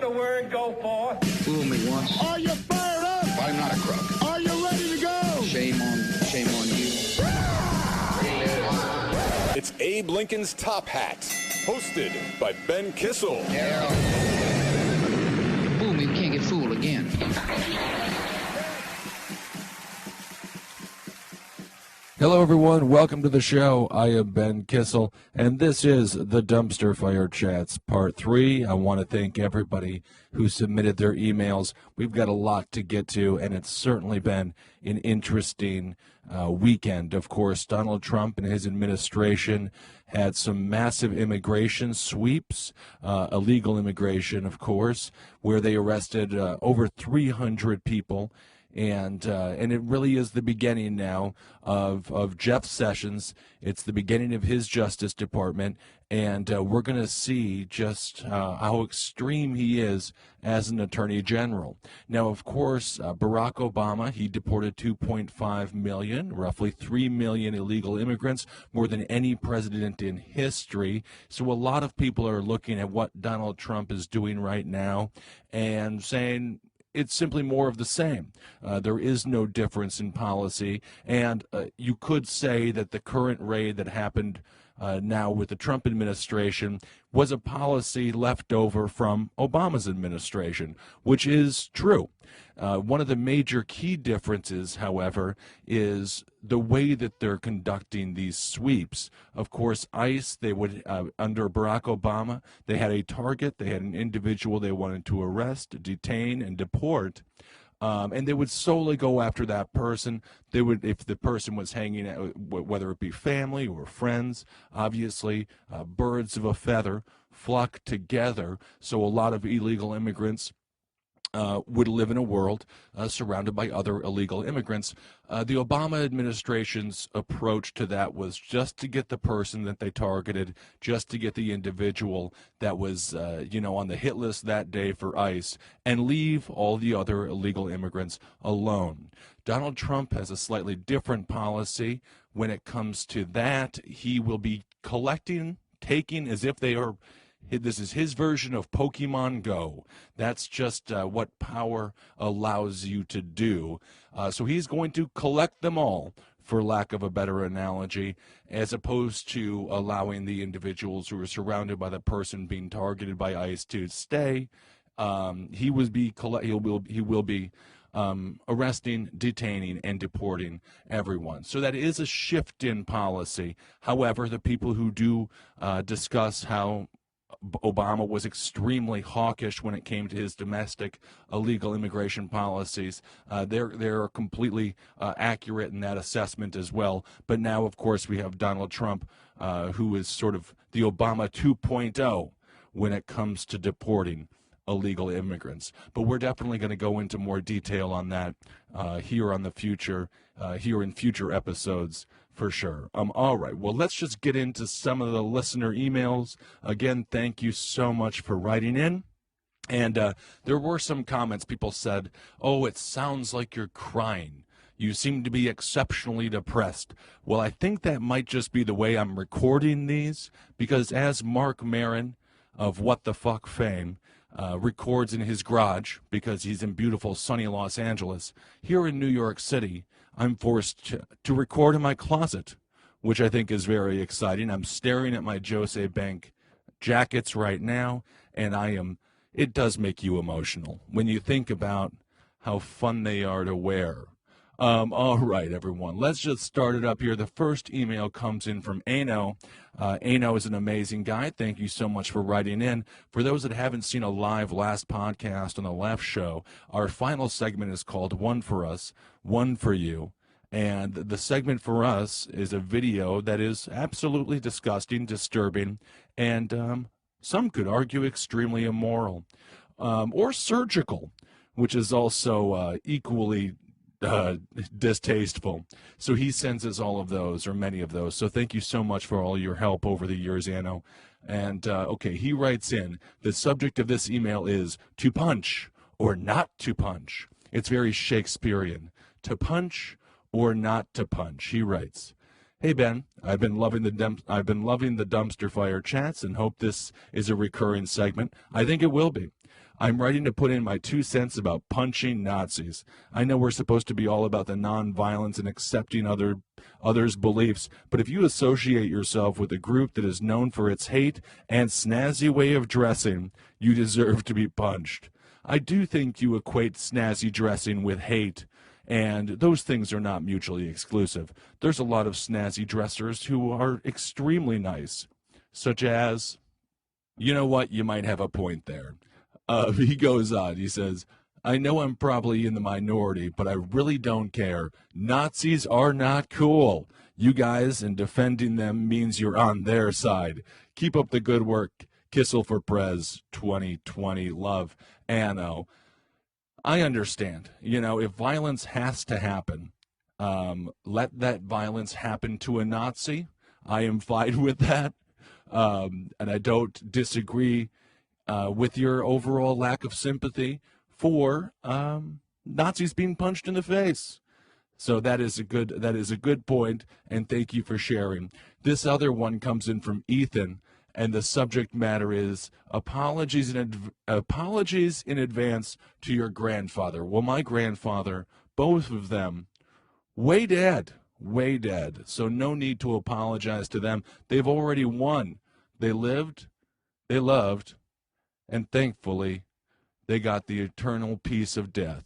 the word go forth. Fool me once. Are you fired up? I'm not a crook. Are you ready to go? Shame on you. It's Abe Lincoln's Top Hat, hosted by Ben Kissel. Yeah. Fool me, you can't get fooled again. Hello, everyone. Welcome to the show. I am Ben Kissel, and this is the Dumpster Fire Chats Part 3. I want to thank everybody who submitted their emails. We've got a lot to get to, and it's certainly been an interesting weekend. Of course, Donald Trump and his administration had some massive immigration sweeps, illegal immigration, of course, where they arrested over 300 people. And it really is the beginning now of Jeff Sessions. It's the beginning of his Justice Department, and we're going to see just how extreme he is as an Attorney General. Now, of course, Barack Obama, he deported 2.5 million, roughly 3 million illegal immigrants, more than any president in history. So a lot of people are looking at what Donald Trump is doing right now and saying, it's simply more of the same. There is no difference in policy, and you could say that the current raid that happened now with the Trump administration was a policy left over from Obama's administration, which is true. One of the major key differences, however, is the way that they're conducting these sweeps. Of course, ICE, they would, under Barack Obama, they had a target, they had an individual they wanted to arrest, detain, and deport. And they would solely go after that person. They would, if the person was hanging out, whether it be family or friends, obviously, birds of a feather flock together. So a lot of illegal immigrants would live in a world surrounded by other illegal immigrants. The Obama administration's approach to that was just to get the person that they targeted, just to get the individual that was, on the hit list that day for ICE, and leave all the other illegal immigrants alone. Donald Trump has a slightly different policy when it comes to that. He will be taking as if they are. This is his version of Pokemon Go. That's just what power allows you to do. So he's going to collect them all, for lack of a better analogy, as opposed to allowing the individuals who are surrounded by the person being targeted by ICE to stay. He will be arresting, detaining, and deporting everyone. So that is a shift in policy. However, the people who do discuss how Obama was extremely hawkish when it came to his domestic illegal immigration policies. They're completely accurate in that assessment as well. But now, of course, we have Donald Trump, who is sort of the Obama 2.0 when it comes to deporting illegal immigrants. But we're definitely going to go into more detail on that here in future episodes for sure. All right, well, let's just get into some of the listener emails. Again, thank you so much for writing in. And there were some comments. People said, oh, it sounds like you're crying. You seem to be exceptionally depressed. Well, I think that might just be the way I'm recording these, because as Mark Maron of What the Fuck fame records in his garage, because he's in beautiful sunny Los Angeles, here in New York City, I'm forced to record in my closet, which I think is very exciting. I'm staring at my Jose Bank jackets right now, and it does make you emotional when you think about how fun they are to wear. All right, everyone, let's just start it up here. The first email comes in from Ano. Ano is an amazing guy. Thank you so much for writing in. For those that haven't seen a live last podcast on the Left Show, our final segment is called One for Us, One for You. And the segment for us is a video that is absolutely disgusting, disturbing, and some could argue extremely immoral, or surgical, which is also equally distasteful. So he sends us all of those, or many of those. So thank you so much for all your help over the years, Anno. And okay, he writes in, the subject of this email is to punch or not to punch. It's very Shakespearean. To punch or not to punch. He writes, hey Ben, I've been loving the dumpster fire chats and hope this is a recurring segment. I think it will be. I'm writing to put in my 2 cents about punching Nazis. I know we're supposed to be all about the nonviolence and accepting others' beliefs, but if you associate yourself with a group that is known for its hate and snazzy way of dressing, you deserve to be punched. I do think you equate snazzy dressing with hate, and those things are not mutually exclusive. There's a lot of snazzy dressers who are extremely nice, such as, you know what, you might have a point there. He goes on, he says, I know I'm probably in the minority, but I really don't care. Nazis are not cool. You guys, and defending them means you're on their side. Keep up the good work. Kissel for Prez 2020. Love, Anno. I understand. If violence has to happen, let that violence happen to a Nazi. I am fine with that. And I don't disagree with your overall lack of sympathy for Nazis being punched in the face. So that is a good point, and thank you for sharing. This other one comes in from Ethan, and the subject matter is apologies in advance to your grandfather. Well, my grandfather, both of them, way dead. So no need to apologize to them. They've already won. They lived, they loved, and thankfully, they got the eternal peace of death.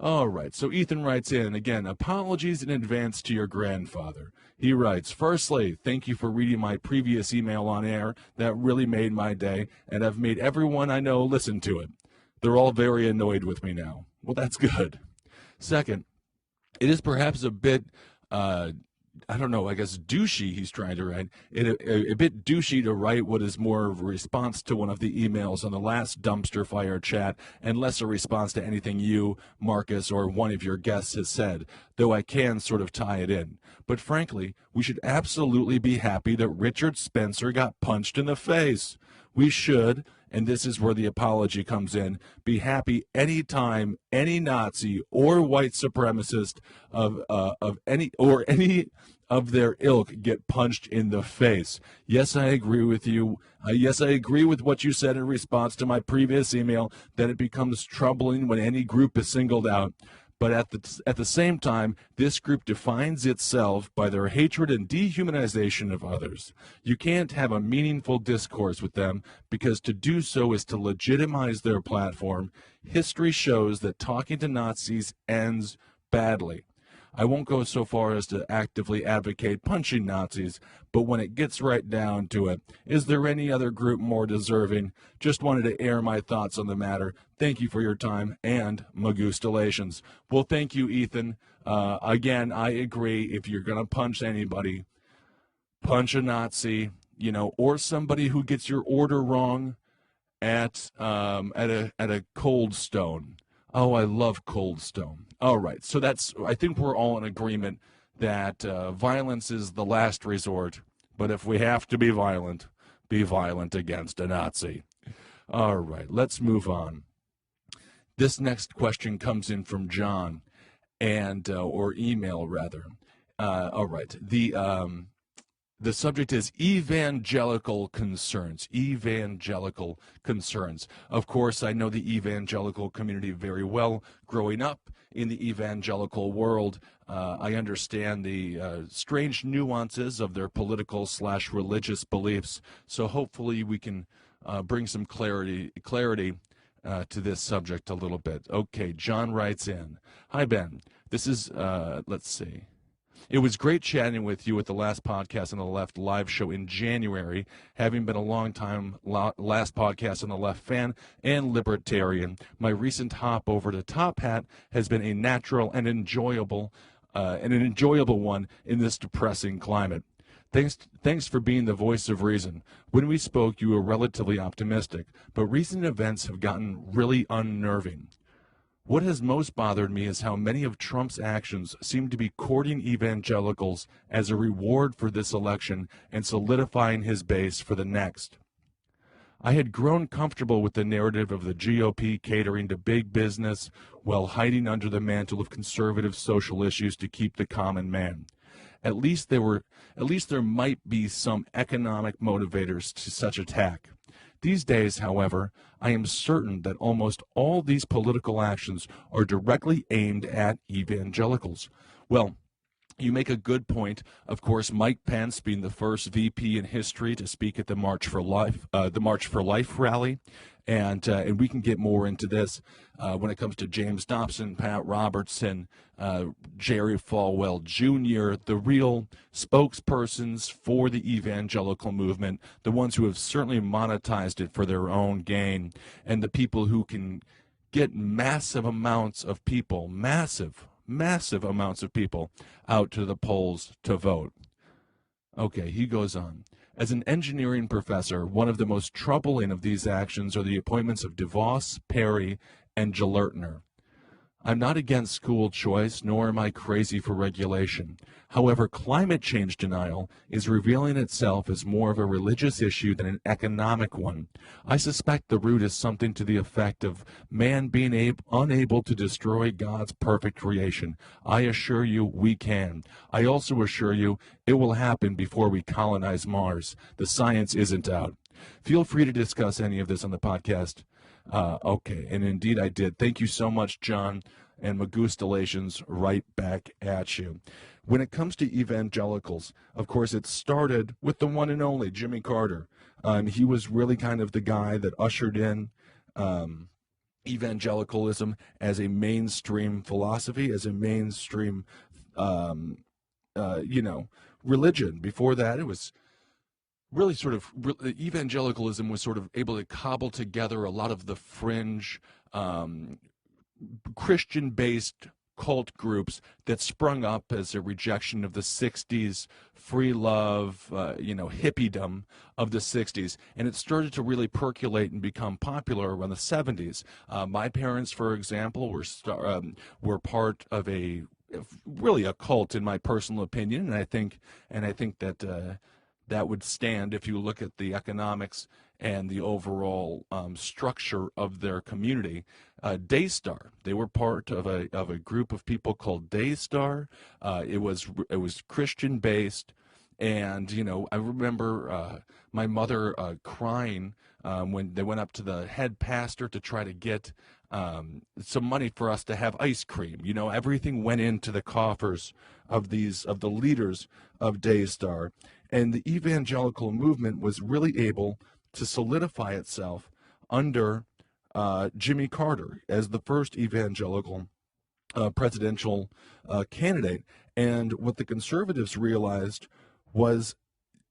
All right, so Ethan writes in, again, apologies in advance to your grandfather. He writes, firstly, thank you for reading my previous email on air. That really made my day, and I've made everyone I know listen to it. They're all very annoyed with me now. Well, that's good. Second, it is perhaps a bit I guess douchey he's trying to write. A bit douchey to write what is more of a response to one of the emails on the last dumpster fire chat and less a response to anything you, Marcus, or one of your guests has said, though I can sort of tie it in. But frankly, we should absolutely be happy that Richard Spencer got punched in the face. We should, and this is where the apology comes in, be happy anytime any Nazi or white supremacist of any of their ilk get punched in the face. Yes, I agree with you. Yes, I agree with what you said in response to my previous email that it becomes troubling when any group is singled out. But at the same time, this group defines itself by their hatred and dehumanization of others. You can't have a meaningful discourse with them because to do so is to legitimize their platform. History shows that talking to Nazis ends badly. I won't go so far as to actively advocate punching Nazis, but when it gets right down to it, is there any other group more deserving? Just wanted to air my thoughts on the matter. Thank you for your time and magustalations. Well, thank you, Ethan. Again, I agree. If you're going to punch anybody, punch a Nazi, or somebody who gets your order wrong at a Cold Stone. Oh, I love Cold Stone. All right, so I think we're all in agreement that violence is the last resort, but if we have to be violent against a Nazi. All right, let's move on. This next question comes in from John, and or email rather. All right, the subject is evangelical concerns. Evangelical concerns. Of course, I know the evangelical community very well. Growing up in the evangelical world, I understand the strange nuances of their political/religious beliefs. So hopefully we can bring some clarity to this subject a little bit. Okay, John writes in. Hi, Ben. This is, let's see. It was great chatting with you at the last podcast on the Left live show in January, having been a long-time last podcast on the Left fan and libertarian. My recent hop over to Top Hat has been a natural and enjoyable one in this depressing climate. Thanks for being the voice of reason. When we spoke, you were relatively optimistic, but recent events have gotten really unnerving. What has most bothered me is how many of Trump's actions seem to be courting evangelicals as a reward for this election and solidifying his base for the next. I had grown comfortable with the narrative of the GOP catering to big business while hiding under the mantle of conservative social issues to keep the common man. At least there might be some economic motivators to such attack. These days, however, I am certain that almost all these political actions are directly aimed at evangelicals. Well, you make a good point. Of course, Mike Pence being the first VP in history to speak at the March for Life rally, and we can get more into this when it comes to James Dobson, Pat Robertson, Jerry Falwell Jr., the real spokespersons for the evangelical movement, the ones who have certainly monetized it for their own gain, and the people who can get massive amounts of people, massive amounts of people out to the polls to vote. Okay, he goes on. As an engineering professor, one of the most troubling of these actions are the appointments of DeVos, Perry, and Gelertner. I'm not against school choice, nor am I crazy for regulation. However, climate change denial is revealing itself as more of a religious issue than an economic one. I suspect the root is something to the effect of man being unable to destroy God's perfect creation. I assure you we can. I also assure you it will happen before we colonize Mars. The science isn't out. Feel free to discuss any of this on the podcast. Okay, and indeed I did. Thank you so much, John, and Magustalations right back at you. When it comes to evangelicals, of course, it started with the one and only Jimmy Carter. He was really kind of the guy that ushered in evangelicalism as a mainstream philosophy, as a mainstream, religion. Before that, it was really sort of evangelicalism was sort of able to cobble together a lot of the fringe Christian-based cult groups that sprung up as a rejection of the 60s free love, hippiedom of the 60s. And it started to really percolate and become popular around the 70s. My parents, for example, were part of really a cult, in my personal opinion, and I think that that would stand if you look at the economics and the overall structure of their community. Daystar, they were part of a group of people called Daystar. It was Christian based, and I remember my mother crying when they went up to the head pastor to try to get some money for us to have ice cream. Everything went into the coffers of the leaders of Daystar, and the evangelical movement was really able to solidify itself under Jimmy Carter as the first evangelical presidential candidate. And what the conservatives realized was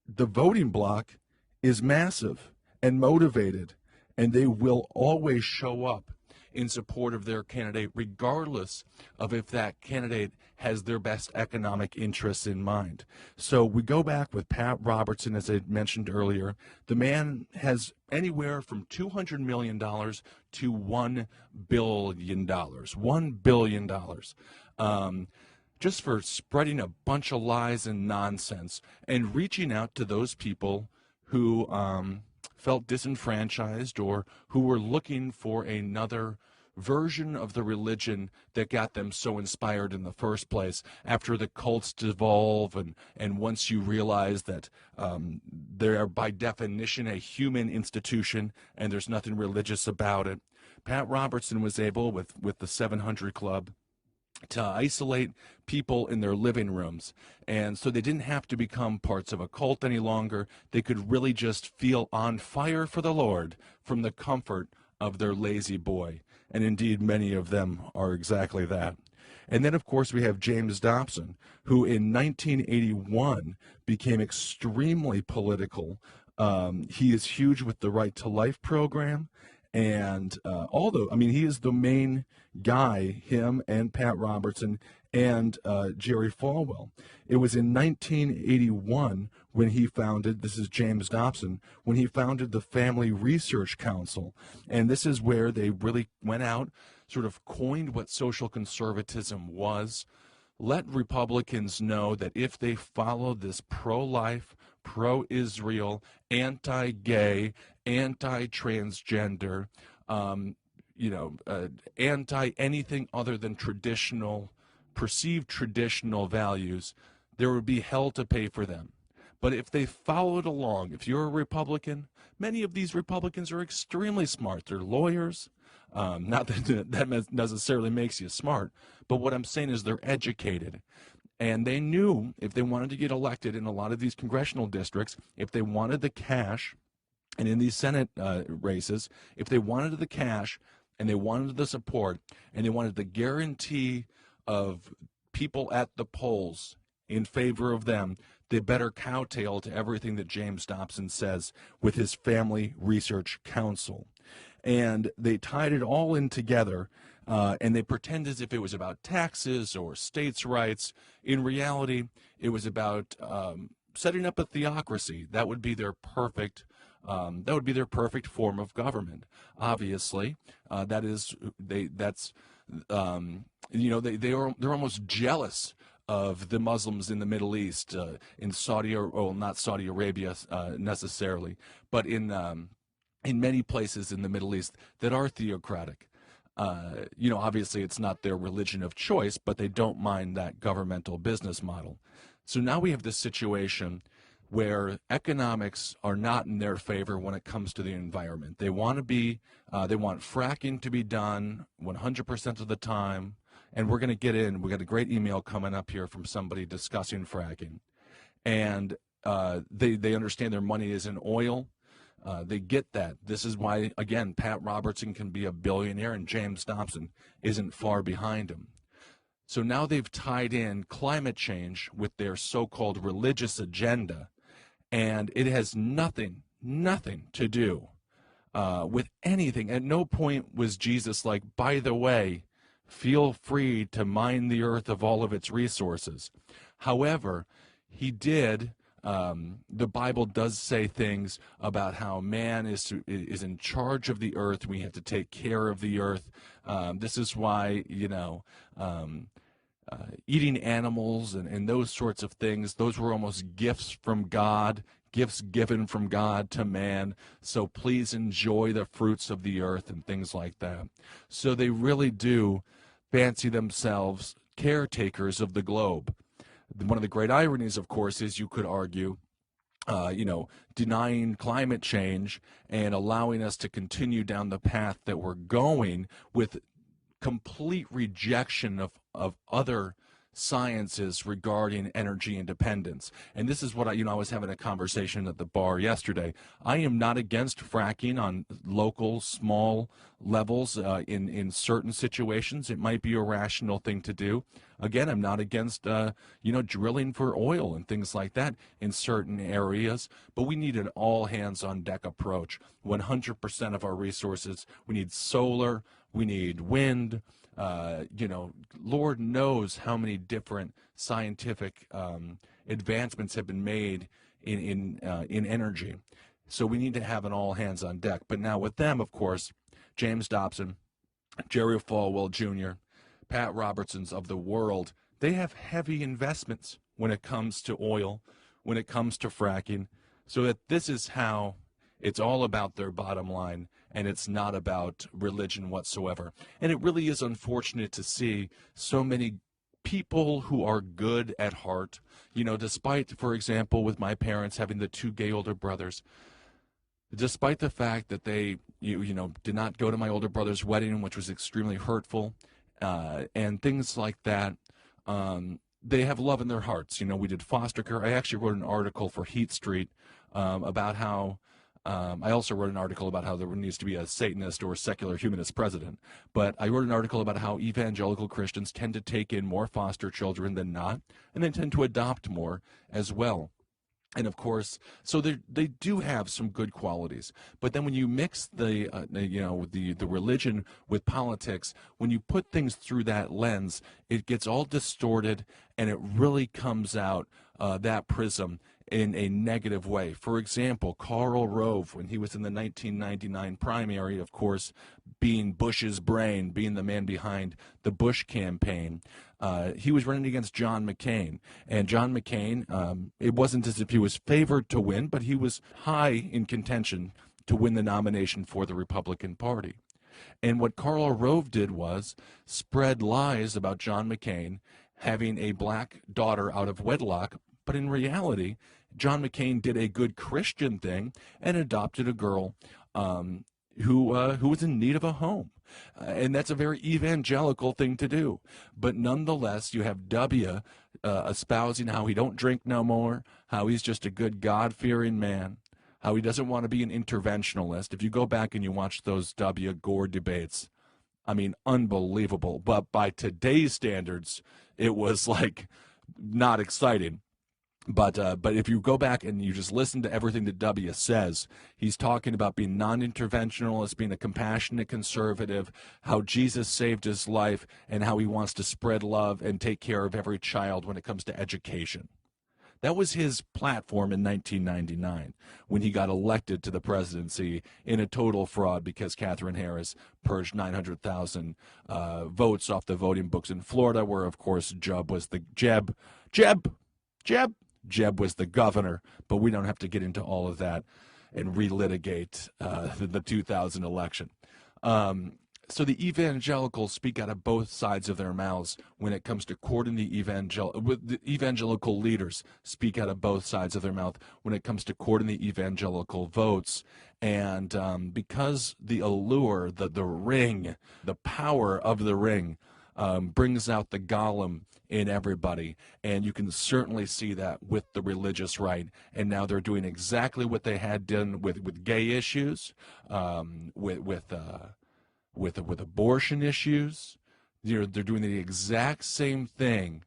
the voting bloc is massive and motivated, and they will always show up in support of their candidate, regardless of if that candidate has their best economic interests in mind. So we go back with Pat Robertson, as I mentioned earlier. The man has anywhere from $200 million to $1 billion. $1 billion. Just for spreading a bunch of lies and nonsense and reaching out to those people who felt disenfranchised or who were looking for another version of the religion that got them so inspired in the first place. After the cults devolve and once you realize that they are by definition a human institution and there's nothing religious about it, Pat Robertson was able, with the 700 Club, to isolate people in their living rooms. And so they didn't have to become parts of a cult any longer. They could really just feel on fire for the Lord from the comfort of their lazy boy. And indeed, many of them are exactly that. And then, of course, we have James Dobson, who in 1981 became extremely political. He is huge with the Right to Life program. And he is the main guy, him and Pat Robertson and Jerry Falwell. It was in 1981 when he founded, this is James Dobson, when he founded the Family Research Council. And this is where they really went out, sort of coined what social conservatism was, let Republicans know that if they follow this pro-life, pro-Israel, anti-gay, anti-transgender, anti-anything other than perceived traditional values, there would be hell to pay for them. But if they followed along, if you're a Republican, many of these Republicans are extremely smart. They're lawyers. Not that that necessarily makes you smart, but what I'm saying is they're educated. And they knew if they wanted to get elected in a lot of these congressional districts, if they wanted the cash, and in these Senate races, if they wanted the cash and they wanted the support and they wanted the guarantee of people at the polls in favor of them, they better kowtow to everything that James Dobson says with his Family Research Council. And they tied it all in together, and they pretend as if it was about taxes or states' rights. In reality, it was about setting up a theocracy. That would be their perfect form of government. Obviously, they're almost jealous of the Muslims in the Middle East, in Saudi, or not Saudi Arabia necessarily, but in many places in the Middle East that are theocratic. Obviously it's not their religion of choice, but they don't mind that governmental business model. So now we have this situation where economics are not in their favor when it comes to the environment. They want fracking to be done 100% of the time. And we're going to get in. We got a great email coming up here from somebody discussing fracking. And they understand their money is in oil. They get that. This is why, again, Pat Robertson can be a billionaire and James Dobson isn't far behind him. So now they've tied in climate change with their so-called religious agenda, and it has nothing to do with anything. At no point was Jesus like, by the way, feel free to mine the earth of all of its resources. However, he did. The Bible does say things about how man is in charge of the earth. We have to take care of the earth. This is why, eating animals and those sorts of things, those were almost gifts from God, gifts given from God to man. So please enjoy the fruits of the earth and things like that. So they really do fancy themselves caretakers of the globe. One of the great ironies, of course, is you could argue, denying climate change and allowing us to continue down the path that we're going with complete rejection of other sciences regarding energy independence. And this is what I was having a conversation at the bar yesterday. I am not against fracking on local, small levels in certain situations. It might be a rational thing to do. Again, I'm not against, drilling for oil and things like that in certain areas, but we need an all-hands-on-deck approach. 100% of our resources, we need solar, we need wind, Lord knows how many different scientific advancements have been made in energy. So we need to have an all hands on deck. But now with them, of course, James Dobson, Jerry Falwell Jr., Pat Robertsons of the world, they have heavy investments when it comes to oil, when it comes to fracking. So that this is how it's all about their bottom line, and it's not about religion whatsoever. And it really is unfortunate to see so many people who are good at heart, despite, for example, with my parents having the two gay older brothers, despite the fact that they, did not go to my older brother's wedding, which was extremely hurtful, and things like that, they have love in their hearts. We did foster care. I actually wrote an article for Heat Street about how I also wrote an article about how there needs to be a Satanist or secular humanist president. But I wrote an article about how evangelical Christians tend to take in more foster children than not, and they tend to adopt more as well. And of course, so they do have some good qualities. But then when you mix the religion with politics, when you put things through that lens, it gets all distorted, and it really comes out that prism in a negative way. For example, Karl Rove, when he was in the 1999 primary, of course, being Bush's brain, being the man behind the Bush campaign, he was running against John McCain. And John McCain, it wasn't as if he was favored to win, but he was high in contention to win the nomination for the Republican Party. And what Karl Rove did was spread lies about John McCain having a black daughter out of wedlock. But in reality, John McCain did a good Christian thing and adopted a girl who was in need of a home. And that's a very evangelical thing to do. But nonetheless, you have W espousing how he don't drink no more, how he's just a good God-fearing man, how he doesn't want to be an interventionalist. If you go back and you watch those W. Gore debates, I mean, unbelievable. But by today's standards, it was like not exciting. But if you go back and you just listen to everything that W says, he's talking about being non-interventionalist, being a compassionate conservative, how Jesus saved his life, and how he wants to spread love and take care of every child when it comes to education. That was his platform in 1999 when he got elected to the presidency in a total fraud because Katherine Harris purged 900,000 votes off the voting books in Florida, where, of course, Jeb was the governor. But we don't have to get into all of that and relitigate the 2000 election. So the evangelicals speak out of both sides of their mouths when it comes to courting the evangelical leaders speak out of both sides of their mouth when it comes to courting the evangelical votes. And because the allure, the ring, the power of the ring brings out the golem in everybody, and you can certainly see that with the religious right. And now they're doing exactly what they had done with gay issues, with abortion issues. They're doing the exact same thing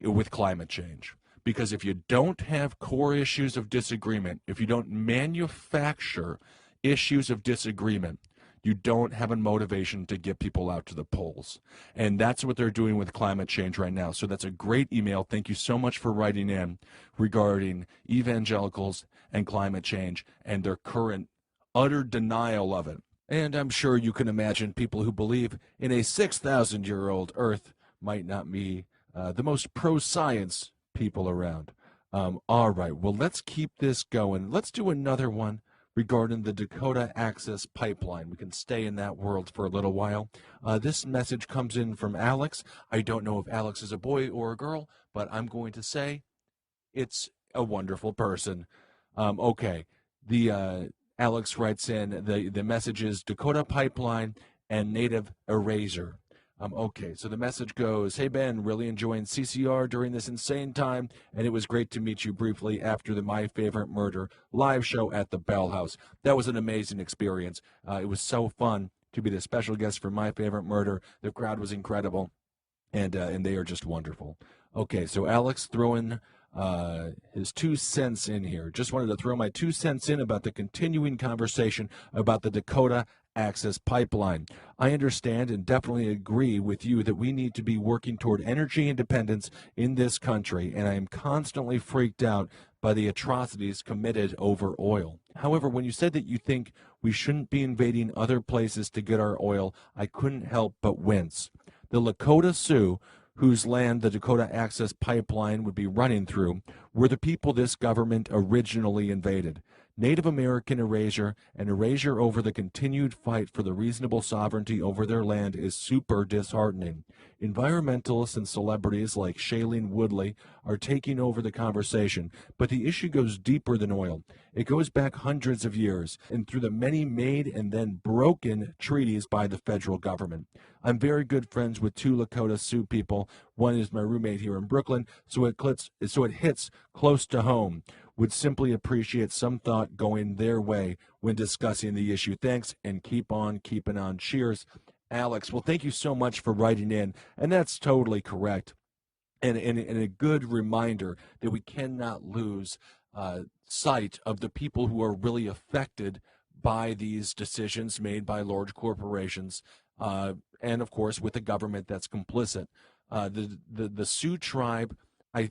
with climate change. Because if you don't have core issues of disagreement, if you don't manufacture issues of disagreement, you don't have a motivation to get people out to the polls. And that's what they're doing with climate change right now. So that's a great email. Thank you so much for writing in regarding evangelicals and climate change and their current utter denial of it. And I'm sure you can imagine people who believe in a 6,000-year-old Earth might not be the most pro-science people around. All right, well, let's keep this going. Let's do another one regarding the Dakota Access Pipeline. We can stay in that world for a little while. This message comes in from Alex. I don't know if Alex is a boy or a girl, but I'm going to say it's a wonderful person. Okay, Alex writes in, the message is Dakota Pipeline and Native Erasure. Okay, so the message goes, hey Ben, really enjoying CCR during this insane time, and it was great to meet you briefly after the My Favorite Murder live show at the Bell House. That was an amazing experience. It was so fun to be the special guest for My Favorite Murder. The crowd was incredible, and they are just wonderful. Okay, so Alex throwing his 2 cents in here. Just wanted to throw my 2 cents in about the continuing conversation about the Dakota Access Pipeline. I understand and definitely agree with you that we need to be working toward energy independence in this country, and I am constantly freaked out by the atrocities committed over oil. However, when you said that you think we shouldn't be invading other places to get our oil, I couldn't help but wince. The Lakota Sioux, whose land the Dakota Access Pipeline would be running through, were the people this government originally invaded. Native American erasure and erasure over the continued fight for the reasonable sovereignty over their land is super disheartening. Environmentalists and celebrities like Shailene Woodley are taking over the conversation, but the issue goes deeper than oil. It goes back hundreds of years and through the many made and then broken treaties by the federal government. I'm very good friends with 2 Lakota Sioux people. One is my roommate here in Brooklyn, so it hits close to home. Would simply appreciate some thought going their way when discussing the issue. Thanks, and keep on keeping on. Cheers, Alex. Well, thank you so much for writing in, and that's totally correct. And a good reminder that we cannot lose sight of the people who are really affected by these decisions made by large corporations, and of course with the government that's complicit. The Sioux tribe, I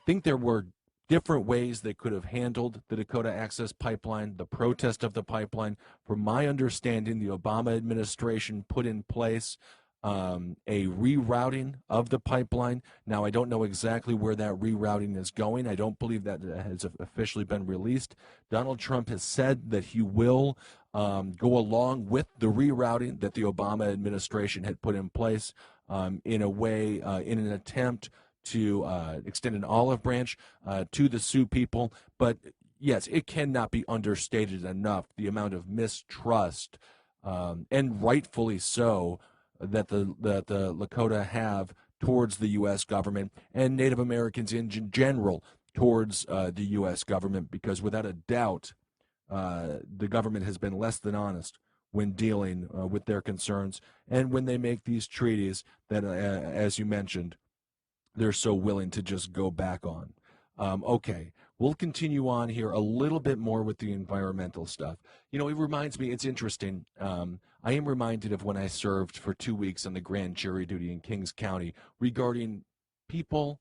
think there were different ways they could have handled the Dakota Access Pipeline, the protest of the pipeline. From my understanding, the Obama administration put in place a rerouting of the pipeline. Now, I don't know exactly where that rerouting is going. I don't believe that has officially been released. Donald Trump has said that he will go along with the rerouting that the Obama administration had put in place in a way, in an attempt to extend an olive branch to the Sioux people. But yes, it cannot be understated enough the amount of mistrust, and rightfully so, that the Lakota have towards the U.S. government and Native Americans in general towards the U.S. government, because without a doubt, the government has been less than honest when dealing with their concerns and when they make these treaties that, as you mentioned, they're so willing to just go back on. Okay, we'll continue on here a little bit more with the environmental stuff. It reminds me, it's interesting. I am reminded of when I served for 2 weeks on the grand jury duty in Kings County regarding people,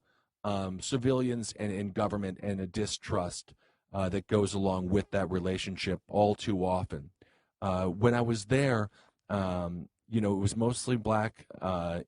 civilians, and government, and a distrust that goes along with that relationship all too often. When I was there, it was mostly black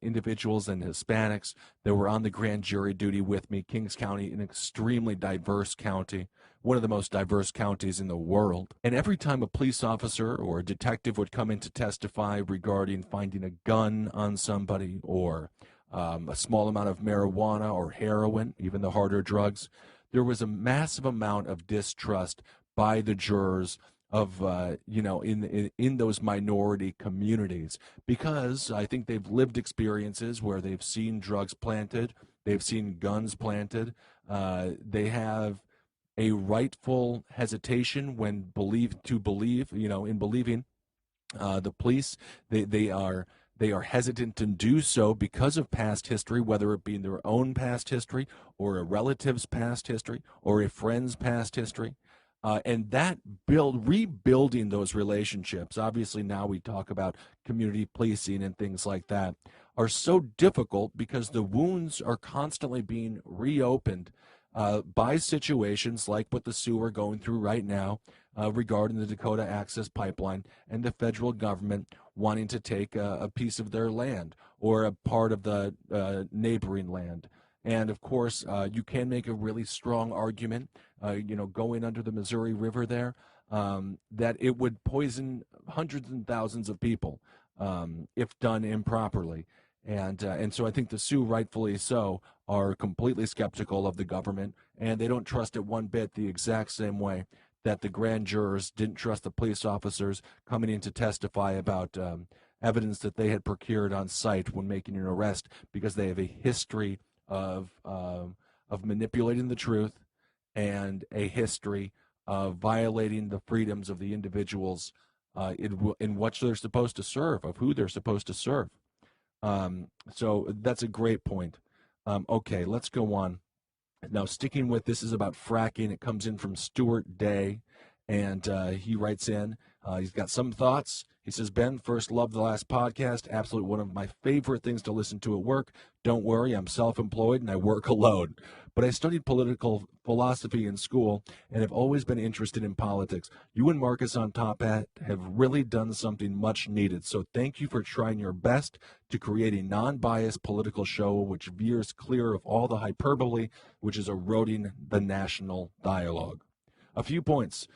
individuals and Hispanics that were on the grand jury duty with me. Kings County, an extremely diverse county, one of the most diverse counties in the world. And every time a police officer or a detective would come in to testify regarding finding a gun on somebody, or a small amount of marijuana or heroin, even the harder drugs, there was a massive amount of distrust by the jurors of in those minority communities, because I think they've lived experiences where they've seen drugs planted, they've seen guns planted, they have a rightful hesitation when in believing the police. They are hesitant to do so because of past history, whether it be in their own past history or a relative's past history or a friend's past history. And that rebuilding those relationships, obviously now we talk about community policing and things like that, are so difficult because the wounds are constantly being reopened by situations like what the Sioux are going through right now regarding the Dakota Access Pipeline and the federal government wanting to take a piece of their land or a part of the neighboring land. And of course, you can make a really strong argument, going under the Missouri River there, that it would poison hundreds and thousands of people if done improperly. And so I think the Sioux, rightfully so, are completely skeptical of the government, and they don't trust it one bit, the exact same way that the grand jurors didn't trust the police officers coming in to testify about evidence that they had procured on site when making an arrest, because they have a history of manipulating the truth and a history of violating the freedoms of the individuals in what they're supposed to serve, of who they're supposed to serve. So that's a great point. Okay, let's go on. Now, sticking with this is about fracking. It comes in from Stuart Day, and he writes in. He's got some thoughts. He says, Ben, first, love the last podcast. Absolutely one of my favorite things to listen to at work. Don't worry, I'm self-employed and I work alone. But I studied political philosophy in school and have always been interested in politics. You and Marcus on Top Hat have really done something much needed. So thank you for trying your best to create a non-biased political show which veers clear of all the hyperbole which is eroding the national dialogue. A few points,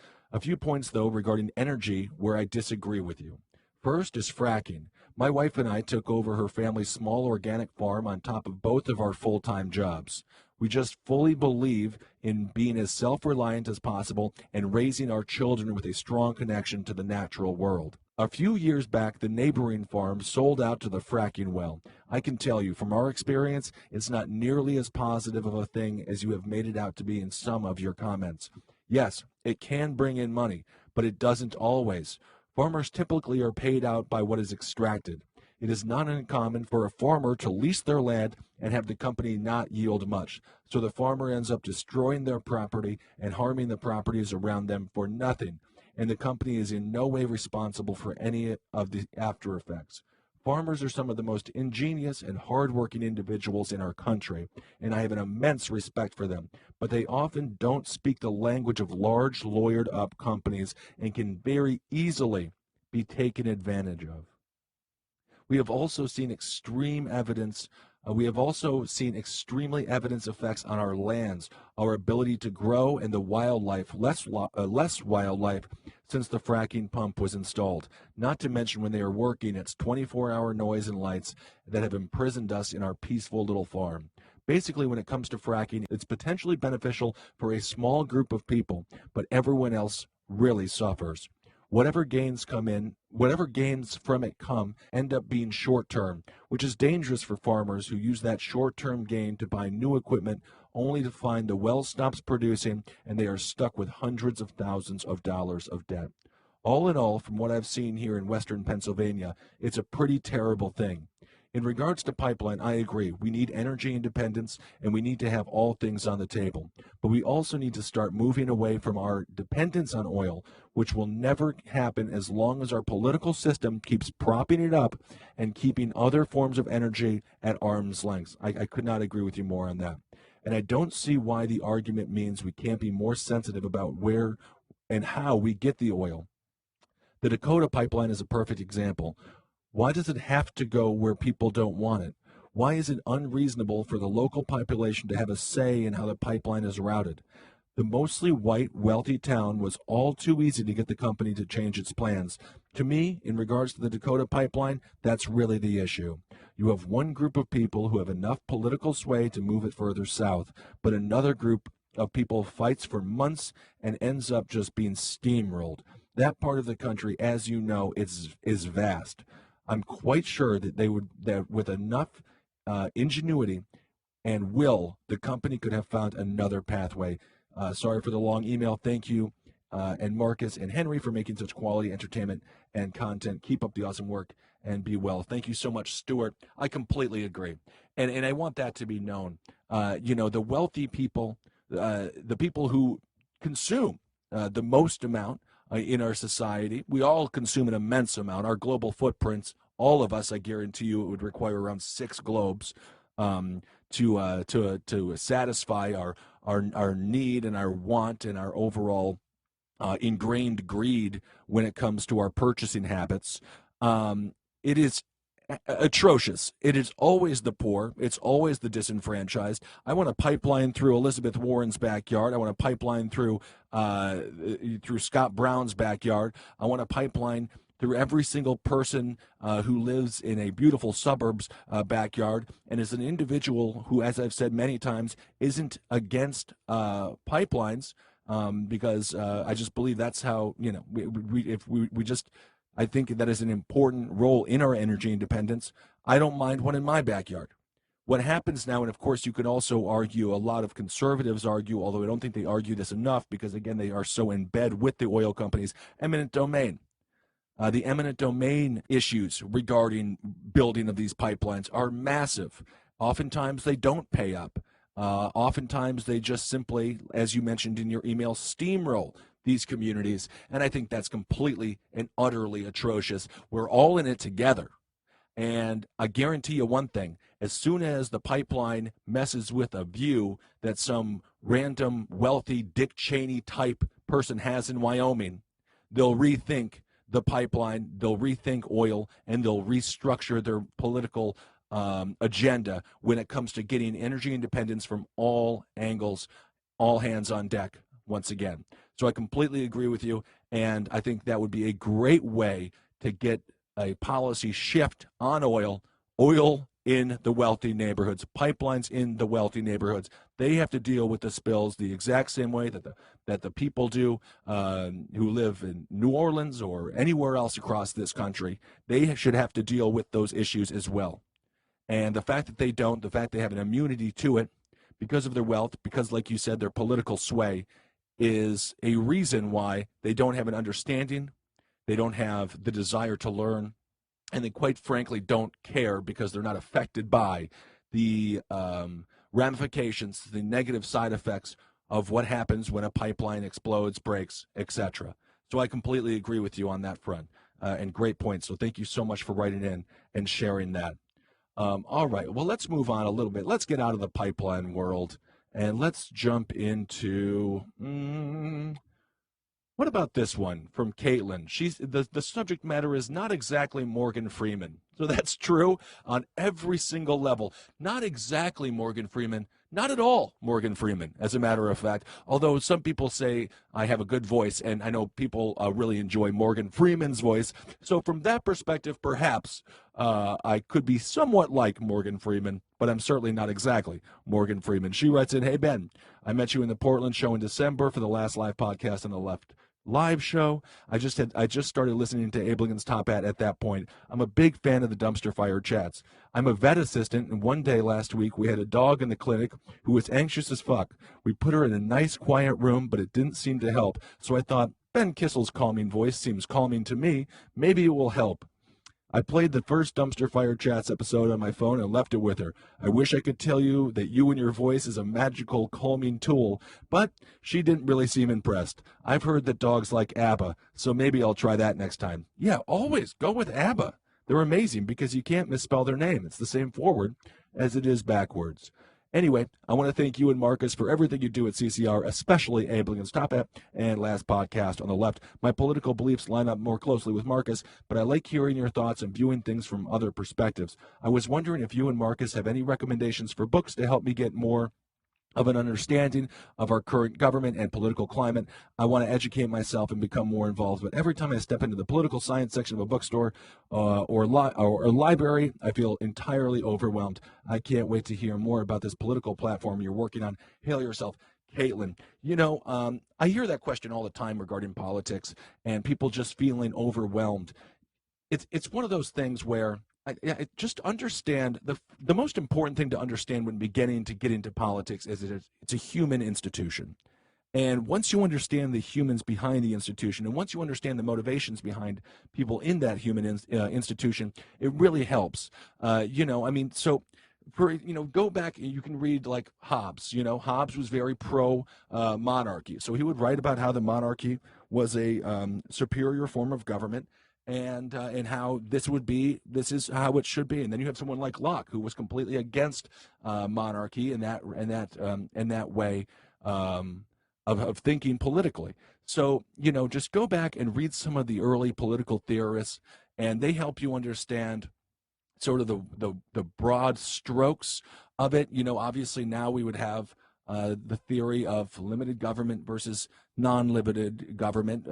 though, regarding energy where I disagree with you. First is fracking. My wife and I took over her family's small organic farm on top of both of our full-time jobs. We just fully believe in being as self-reliant as possible and raising our children with a strong connection to the natural world. A few years back, the neighboring farm sold out to the fracking well. I can tell you, from our experience, it's not nearly as positive of a thing as you have made it out to be in some of your comments. Yes, it can bring in money, but it doesn't always. Farmers typically are paid out by what is extracted. It is not uncommon for a farmer to lease their land and have the company not yield much, so the farmer ends up destroying their property and harming the properties around them for nothing, and the company is in no way responsible for any of the after effects. Farmers are some of the most ingenious and hardworking individuals in our country, and I have an immense respect for them, but they often don't speak the language of large, lawyered-up companies and can very easily be taken advantage of. We have also seen extremely evidence effects on our lands, our ability to grow, and the wildlife, less wildlife, since the fracking pump was installed. Not to mention when they are working, it's 24-hour noise and lights that have imprisoned us in our peaceful little farm. Basically, when it comes to fracking, it's potentially beneficial for a small group of people, but everyone else really suffers. Whatever gains from it come end up being short term, which is dangerous for farmers who use that short term gain to buy new equipment only to find the well stops producing and they are stuck with hundreds of thousands of dollars of debt. All in all, from what I've seen here in western Pennsylvania, it's a pretty terrible thing. In regards to pipeline, I agree. We need energy independence and we need to have all things on the table. But we also need to start moving away from our dependence on oil, which will never happen as long as our political system keeps propping it up and keeping other forms of energy at arm's length. I could not agree with you more on that. And I don't see why the argument means we can't be more sensitive about where and how we get the oil. The Dakota pipeline is a perfect example. Why does it have to go where people don't want it? Why is it unreasonable for the local population to have a say in how the pipeline is routed? The mostly white, wealthy town was all too easy to get the company to change its plans. To me, in regards to the Dakota pipeline, that's really the issue. You have one group of people who have enough political sway to move it further south, but another group of people fights for months and ends up just being steamrolled. That part of the country, as you know, is vast. I'm quite sure that with enough ingenuity and will, the company could have found another pathway. Sorry for the long email. Thank you, and Marcus and Henry for making such quality entertainment and content. Keep up the awesome work and be well. Thank you so much, Stuart. I completely agree, and I want that to be known. The wealthy people, the people who consume the most amount in our society. We all consume an immense amount. Our global footprints, all of us, I guarantee you, it would require around 6 globes to satisfy our need and our want and our overall ingrained greed when it comes to our purchasing habits. It is atrocious. It is always the poor. It's always the disenfranchised. I want a pipeline through Elizabeth Warren's backyard. I want a pipeline through Scott Brown's backyard. I want a pipeline through every single person who lives in a beautiful suburbs backyard. And as an individual who, as I've said many times, isn't against pipelines, because I just believe that's how, I think that is an important role in our energy independence. I don't mind one in my backyard. What happens now, and of course you can also argue, a lot of conservatives argue, although I don't think they argue this enough because, again, they are so in bed with the oil companies, eminent domain. The eminent domain issues regarding building of these pipelines are massive. Oftentimes they don't pay up. Oftentimes they just simply, as you mentioned in your email, steamroll these communities, and I think that's completely and utterly atrocious. We're all in it together, and I guarantee you one thing: as soon as the pipeline messes with a view that some random wealthy Dick Cheney type person has in Wyoming, they'll rethink the pipeline, they'll rethink oil, and they'll restructure their political agenda when it comes to getting energy independence from all angles, all hands on deck once again. So I completely agree with you, and I think that would be a great way to get a policy shift on oil in the wealthy neighborhoods, pipelines in the wealthy neighborhoods. They have to deal with the spills the exact same way that the people do who live in New Orleans or anywhere else across this country. They should have to deal with those issues as well. And the fact that they don't, the fact they have an immunity to it because of their wealth, because, like you said, their political sway, is a reason why they don't have an understanding, they don't have the desire to learn, and they quite frankly don't care because they're not affected by the ramifications, the negative side effects of what happens when a pipeline explodes, breaks, etc. So I completely agree with you on that front, and great point. So thank you so much for writing in and sharing that. All right, well, let's move on a little bit. Let's get out of the pipeline world. And let's jump into, what about this one from Caitlin? The subject matter is not exactly Morgan Freeman. So that's true on every single level. Not exactly Morgan Freeman, not at all Morgan Freeman, as a matter of fact. Although some people say I have a good voice, and I know people really enjoy Morgan Freeman's voice. So from that perspective, perhaps I could be somewhat like Morgan Freeman, but I'm certainly not exactly Morgan Freeman. She writes in, "Hey, Ben, I met you in the Portland show in December for the last live podcast on the left live show. I just started listening to Abe Lincoln's Top Hat at that point. I'm a big fan of the Dumpster Fire chats. I'm a vet assistant, and one day last week we had a dog in the clinic who was anxious as fuck. We put her in a nice quiet room, but it didn't seem to help. So I thought, Ben Kissel's calming voice seems calming to me. Maybe it will help. I played the first Dumpster Fire Chats episode on my phone and left it with her. I wish I could tell you that you and your voice is a magical calming tool, but she didn't really seem impressed. I've heard that dogs like ABBA, so maybe I'll try that next time." Yeah, always go with ABBA. They're amazing because you can't misspell their name. It's the same forward as it is backwards. Anyway, I want to thank you and Marcus for everything you do at CCR, especially Abe Lincoln's Top Hat and last podcast on the left. My political beliefs line up more closely with Marcus, but I like hearing your thoughts and viewing things from other perspectives. I was wondering if you and Marcus have any recommendations for books to help me get more of an understanding of our current government and political climate. I want to educate myself and become more involved, but every time I step into the political science section of a bookstore or a library, I feel entirely overwhelmed. I can't wait to hear more about this political platform you're working on. Hail yourself, Caitlin. I hear that question all the time regarding politics and people just feeling overwhelmed. It's one of those things where I just understand the most important thing to understand when beginning to get into politics is that it's a human institution. And once you understand the humans behind the institution, and once you understand the motivations behind people in that human institution, it really helps. Go back and you can read like Hobbes. Hobbes was very pro monarchy, so he would write about how the monarchy was a superior form of government, and how this is how it should be. And then you have someone like Locke, who was completely against monarchy in that way of thinking politically. So just go back and read some of the early political theorists, and they help you understand sort of the broad strokes of it. Obviously now we would have the theory of limited government versus non-limited government,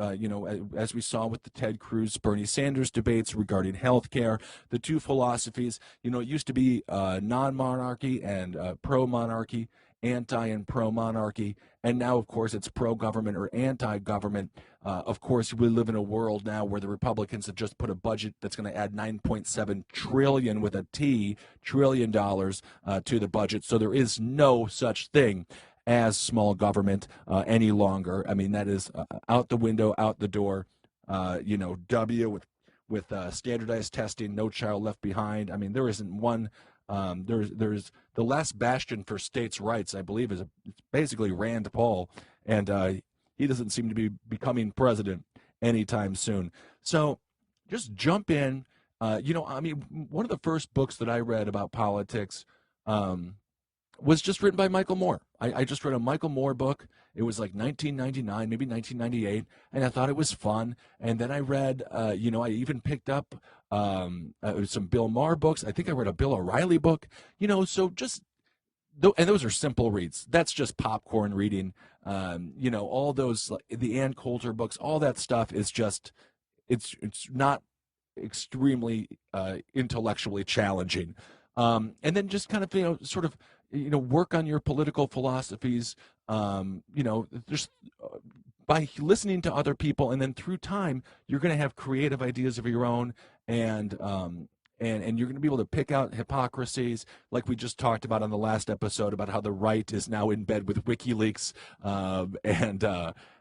as we saw with the Ted Cruz, Bernie Sanders debates regarding health care, the two philosophies. It used to be non-monarchy and pro-monarchy, anti and pro-monarchy, and now, of course, it's pro-government or anti-government. Of course, we live in a world now where the Republicans have just put a budget that's going to add $9.7 trillion with a T, trillion dollars to the budget. So there is no such thing as small government any longer. I mean, that is out the window, out the door. W with standardized testing, no child left behind. I mean, there isn't one. There's the last bastion for states' rights, I believe, it's basically Rand Paul, and he doesn't seem to be becoming president anytime soon. So just jump in. One of the first books that I read about politics was just written by Michael Moore. I just read a Michael Moore book. It was like 1999, maybe 1998, and I thought it was fun. And then I read, I even picked up some Bill Maher books. I think I read a Bill O'Reilly book. So just, and those are simple reads. That's just popcorn reading. All those, the Ann Coulter books, all that stuff is just, it's not extremely intellectually challenging. And then just kind of, work on your political philosophies, just by listening to other people, and then through time, you're going to have creative ideas of your own, and you're going to be able to pick out hypocrisies, like we just talked about on the last episode about how the right is now in bed with WikiLeaks,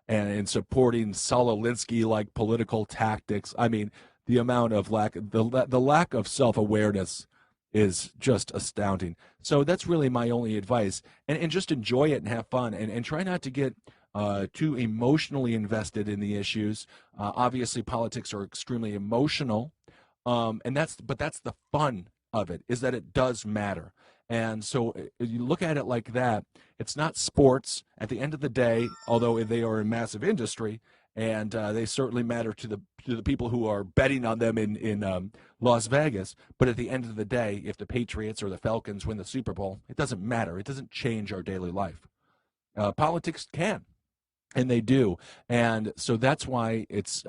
and supporting Saul Alinsky-like political tactics. I mean, the amount of the lack of self-awareness is just astounding. So that's really my only advice, and just enjoy it and have fun, and try not to get too emotionally invested in the issues. Obviously, politics are extremely emotional, but that's the fun of it, is that it does matter. And so if you look at it like that, it's not sports at the end of the day, although they are a massive industry. and they certainly matter to the people who are betting on them in Las Vegas. But at the end of the day, if the Patriots or the Falcons win the Super Bowl, it doesn't matter. It doesn't change our daily life. Politics can, and they do, and so that's why it's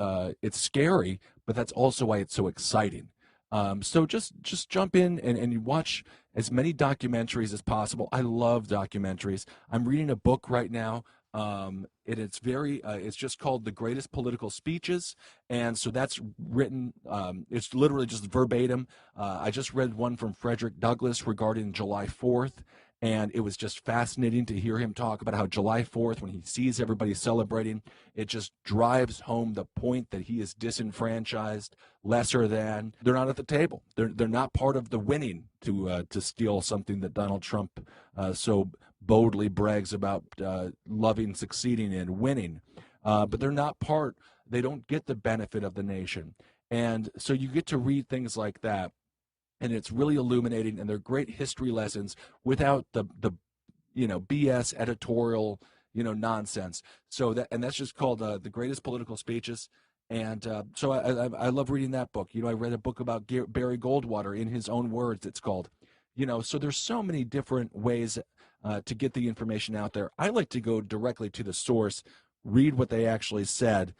scary, but that's also why it's so exciting. So just jump in and you watch as many documentaries as possible. I love documentaries. I'm reading a book right now. It's it's just called The Greatest Political Speeches, and so that's written. It's literally just verbatim. I just read one from Frederick Douglass regarding July 4th. And it was just fascinating to hear him talk about how July 4th, when he sees everybody celebrating, it just drives home the point that he is disenfranchised, lesser than. They're not at the table. They're not part of the winning to steal something that Donald Trump so boldly brags about loving, succeeding, and winning. But they're not part. They don't get the benefit of the nation. And so you get to read things like that. And it's really illuminating, and they're great history lessons without the BS editorial nonsense. So that's just called The Greatest Political Speeches, and so I love reading that book. I read a book about Barry Goldwater in his own words. It's called, So there's so many different ways to get the information out there. I like to go directly to the source, read what they actually said.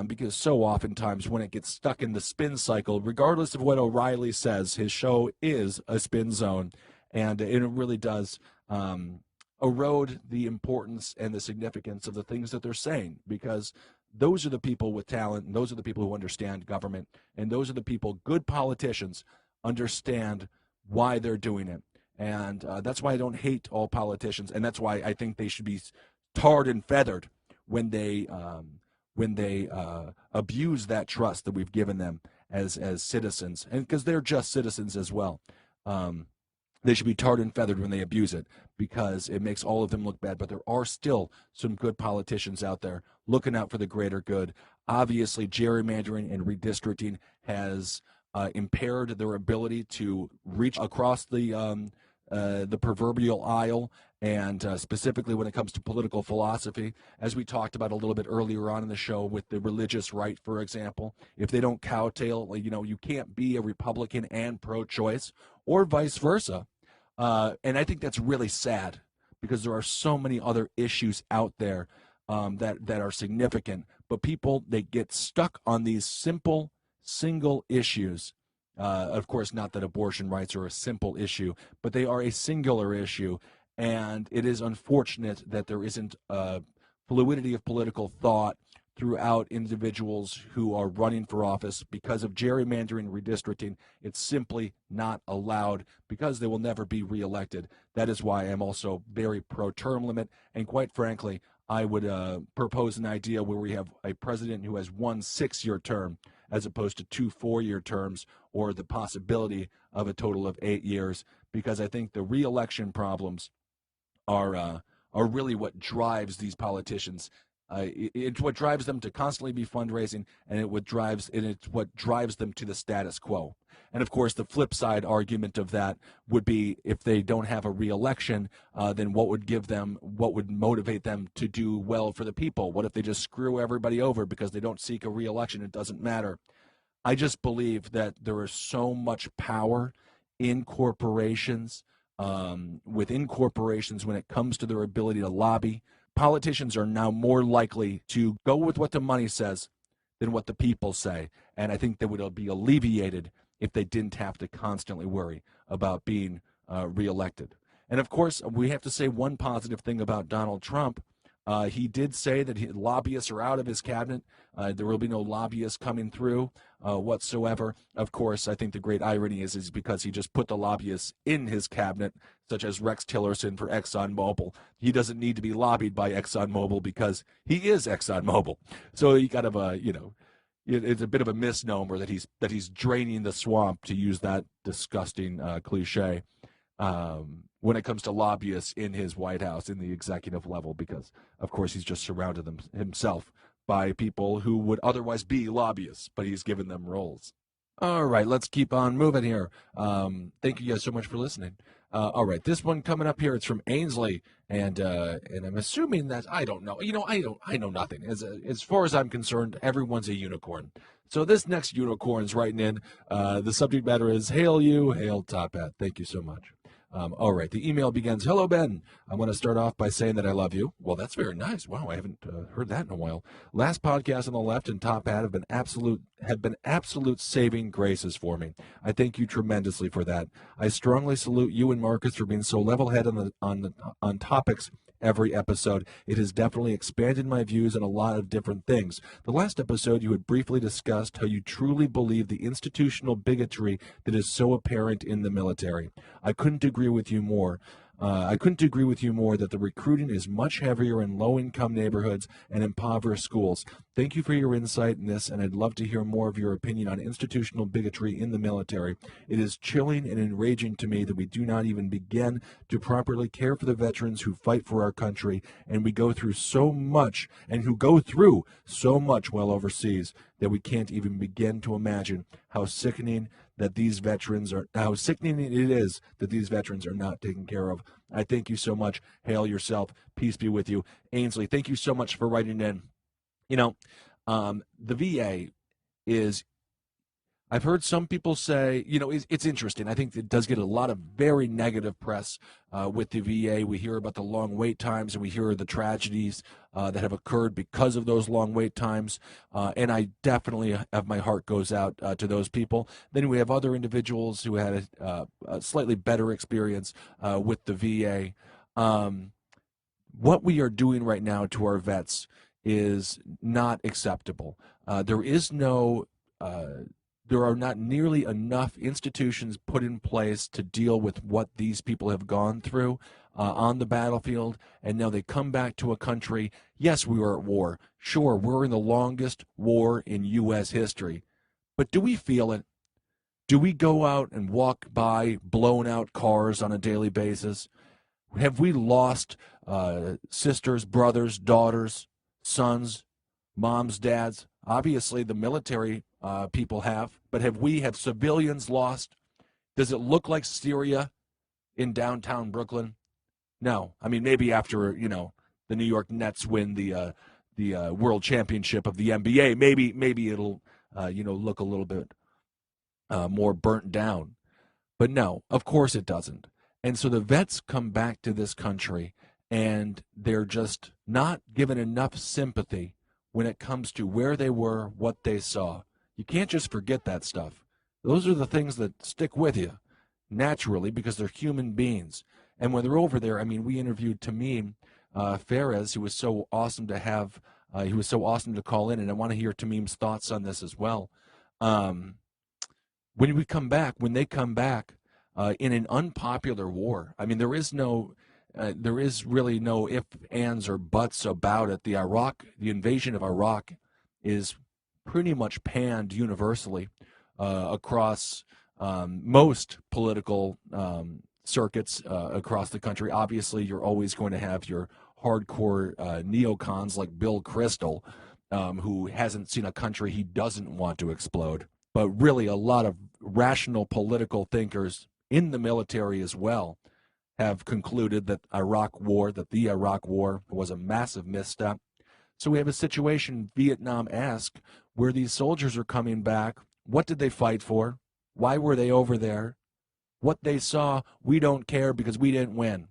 Because so oftentimes when it gets stuck in the spin cycle, regardless of what O'Reilly says, his show is a spin zone, and it really does erode the importance and the significance of the things that they're saying, because those are the people with talent, and those are the people who understand government, and those are the people, good politicians, understand why they're doing it. And that's why I don't hate all politicians, and that's why I think they should be tarred and feathered when they abuse that trust that we've given them as citizens, and because they're just citizens as well. They should be tarred and feathered when they abuse it, because it makes all of them look bad. But there are still some good politicians out there looking out for the greater good. Obviously, gerrymandering and redistricting has impaired their ability to reach across the proverbial aisle, and specifically when it comes to political philosophy, as we talked about a little bit earlier on in the show with the religious right, for example. If they don't cowtail, you can't be a Republican and pro-choice, or vice versa. And I think that's really sad, because there are so many other issues out there that are significant, but people, they get stuck on these simple, single issues. Of course, not that abortion rights are a simple issue, but they are a singular issue, and it is unfortunate that there isn't fluidity of political thought throughout individuals who are running for office. Because of gerrymandering, redistricting, it's simply not allowed, because they will never be reelected. That is why I'm also very pro-term limit, and quite frankly, I would propose an idea where we have a president who has one 6-year term, as opposed to 2 4-year terms, or the possibility of a total of 8 years, because I think the re-election problems are really what drives these politicians. It's what drives them to constantly be fundraising, and it's what drives them to the status quo. And of course, the flip side argument of that would be, if they don't have a re-election, then what would motivate them to do well for the people? What if they just screw everybody over because they don't seek a re-election? It doesn't matter. I just believe that there is so much power in corporations, within corporations, when it comes to their ability to lobby. Politicians are now more likely to go with what the money says than what the people say. And I think that would be alleviated if they didn't have to constantly worry about being reelected. And of course, we have to say one positive thing about Donald Trump. He did say that lobbyists are out of his cabinet. There will be no lobbyists coming through whatsoever. Of course, I think the great irony is because he just put the lobbyists in his cabinet, such as Rex Tillerson for ExxonMobil. He doesn't need to be lobbied by ExxonMobil because he is ExxonMobil. So he kind of it's a bit of a misnomer that he's draining the swamp, to use that disgusting cliche. When it comes to lobbyists in his White House, in the executive level, because, of course, he's just surrounded himself by people who would otherwise be lobbyists, but he's given them roles. All right, let's keep on moving here. Thank you guys so much for listening. All right, this one coming up here. It's from Ainsley, and I'm assuming that I don't know. I know nothing. As far as I'm concerned, everyone's a unicorn. So this next unicorn's writing in. The subject matter is "Hail you, hail Top Hat." Thank you so much. All right, the email begins. Hello, Ben. I want to start off by saying that I love you. Well, that's very nice. Wow, I haven't heard that in a while. Last podcast on the left and Top Hat have been absolute saving graces for me. I thank you tremendously for that. I strongly salute you and Marcus for being so level-headed on topics every episode. It has definitely expanded my views on a lot of different things. The last episode, you had briefly discussed how you truly believe the institutional bigotry that is so apparent in the military. I couldn't agree with you more. That the recruiting is much heavier in low-income neighborhoods and impoverished schools. Thank you for your insight in this, and I'd love to hear more of your opinion on institutional bigotry in the military. It is chilling and enraging to me that we do not even begin to properly care for the veterans who fight for our country, and we go through so much, and who go through so much while overseas, that we can't even begin to imagine how sickening it is that these veterans are not taken care of. I thank you so much. Hail yourself. Peace be with you. Ainsley, thank you so much for writing in. The VA is, I've heard some people say, it's interesting. I think it does get a lot of very negative press with the VA. We hear about the long wait times, and we hear the tragedies that have occurred because of those long wait times. And I definitely have, my heart goes out to those people. Then we have other individuals who had a slightly better experience with the VA. What we are doing right now to our vets is not acceptable. There are not nearly enough institutions put in place to deal with what these people have gone through on the battlefield, and now they come back to a country. Yes, we were at war. Sure, we're in the longest war in U.S. history. But do we feel it? Do we go out and walk by blown-out cars on a daily basis? Have we lost sisters, brothers, daughters, sons, moms, dads? Obviously, the military people have, but have civilians lost? Does it look like Syria in downtown Brooklyn? No. I mean, maybe after the New York Nets win the World Championship of the NBA, maybe it'll look a little bit more burnt down. But no, of course it doesn't. And so the vets come back to this country, and they're just not given enough sympathy when it comes to where they were, what they saw. You can't just forget that stuff. Those are the things that stick with you naturally because they're human beings. And when they're over there, I mean, we interviewed Tamim Fares, who was so awesome to have. He was so awesome to call in, and I want to hear Tamim's thoughts on this as well. When they come back in an unpopular war, I mean, there is really no ifs, ands, or buts about it. The invasion of Iraq is pretty much panned universally across most political circuits across the country. Obviously, you're always going to have your hardcore neocons like Bill Kristol, who hasn't seen a country he doesn't want to explode. But really, a lot of rational political thinkers in the military as well have concluded that the Iraq War was a massive misstep. So we have a situation Vietnam-esque where these soldiers are coming back. What did they fight for? Why were they over there? What they saw, we don't care because we didn't win.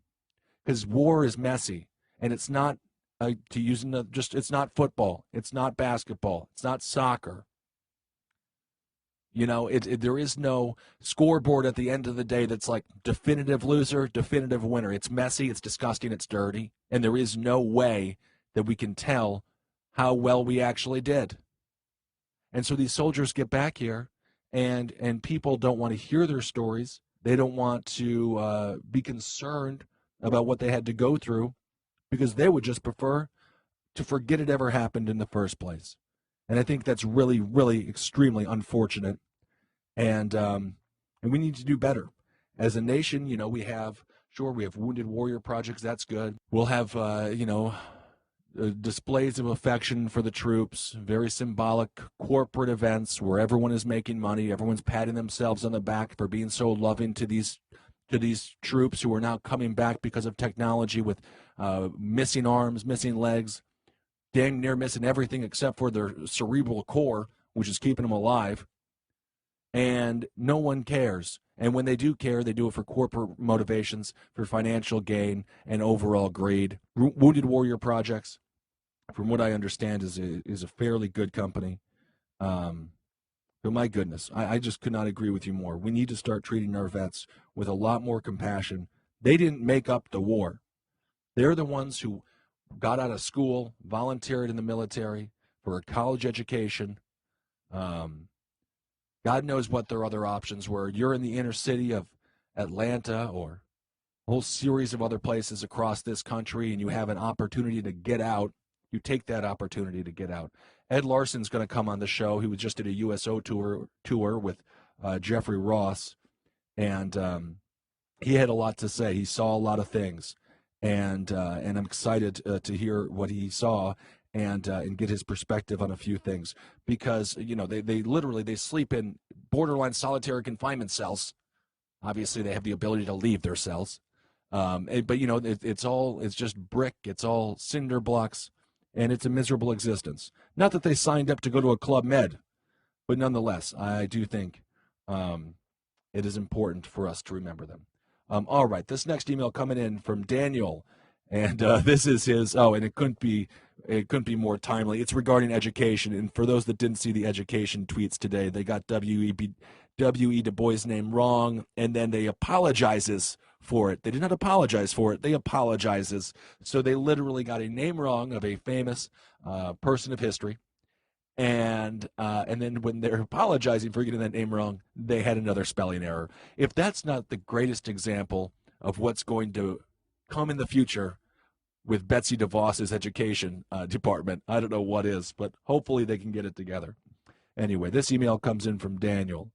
Because war is messy, and it's not it's not football, it's not basketball, it's not soccer. There is no scoreboard at the end of the day that's like definitive loser, definitive winner. It's messy, it's disgusting, it's dirty, and there is no way that we can tell how well we actually did. And so these soldiers get back here, and people don't want to hear their stories. They don't want to be concerned about what they had to go through because they would just prefer to forget it ever happened in the first place. And I think that's really, really extremely unfortunate. And we need to do better. As a nation, we have Wounded Warrior projects. That's good. We'll have, displays of affection for the troops, very symbolic corporate events where everyone is making money. Everyone's patting themselves on the back for being so loving to these to these troops who are now coming back because of technology with missing arms, missing legs, damn near missing everything except for their cerebral core, which is keeping them alive. And no one cares. And when they do care, they do it for corporate motivations, for financial gain, and overall greed. Wounded Warrior Projects, from what I understand, is a fairly good company. But my goodness, I just could not agree with you more. We need to start treating our vets with a lot more compassion. They didn't make up the war. They're the ones who got out of school, volunteered in the military for a college education. God knows what their other options were. You're in the inner city of Atlanta or a whole series of other places across this country, and you have an opportunity to get out. You take that opportunity to get out. Ed Larson's going to come on the show. He was just at a USO tour with Jeffrey Ross, and he had a lot to say. He saw a lot of things, and I'm excited to hear what he saw and get his perspective on a few things, because they literally sleep in borderline solitary confinement cells. Obviously, they have the ability to leave their cells, but it's just brick. It's all cinder blocks. And it's a miserable existence. Not that they signed up to go to a Club Med, but nonetheless, I do think it is important for us to remember them. All right, this next email coming in from Daniel, and this is his. Oh, and it couldn't be more timely. It's regarding education, and for those that didn't see the education tweets today, they got W.E. Du Bois' name wrong, and then they apologizes for it. They did not apologize for it. They apologizes. So they literally got a name wrong of a famous person of history, and then when they're apologizing for getting that name wrong, they had another spelling error. If that's not the greatest example of what's going to come in the future with Betsy DeVos's education department, I don't know what is, but hopefully they can get it together. Anyway, this email comes in from Daniel.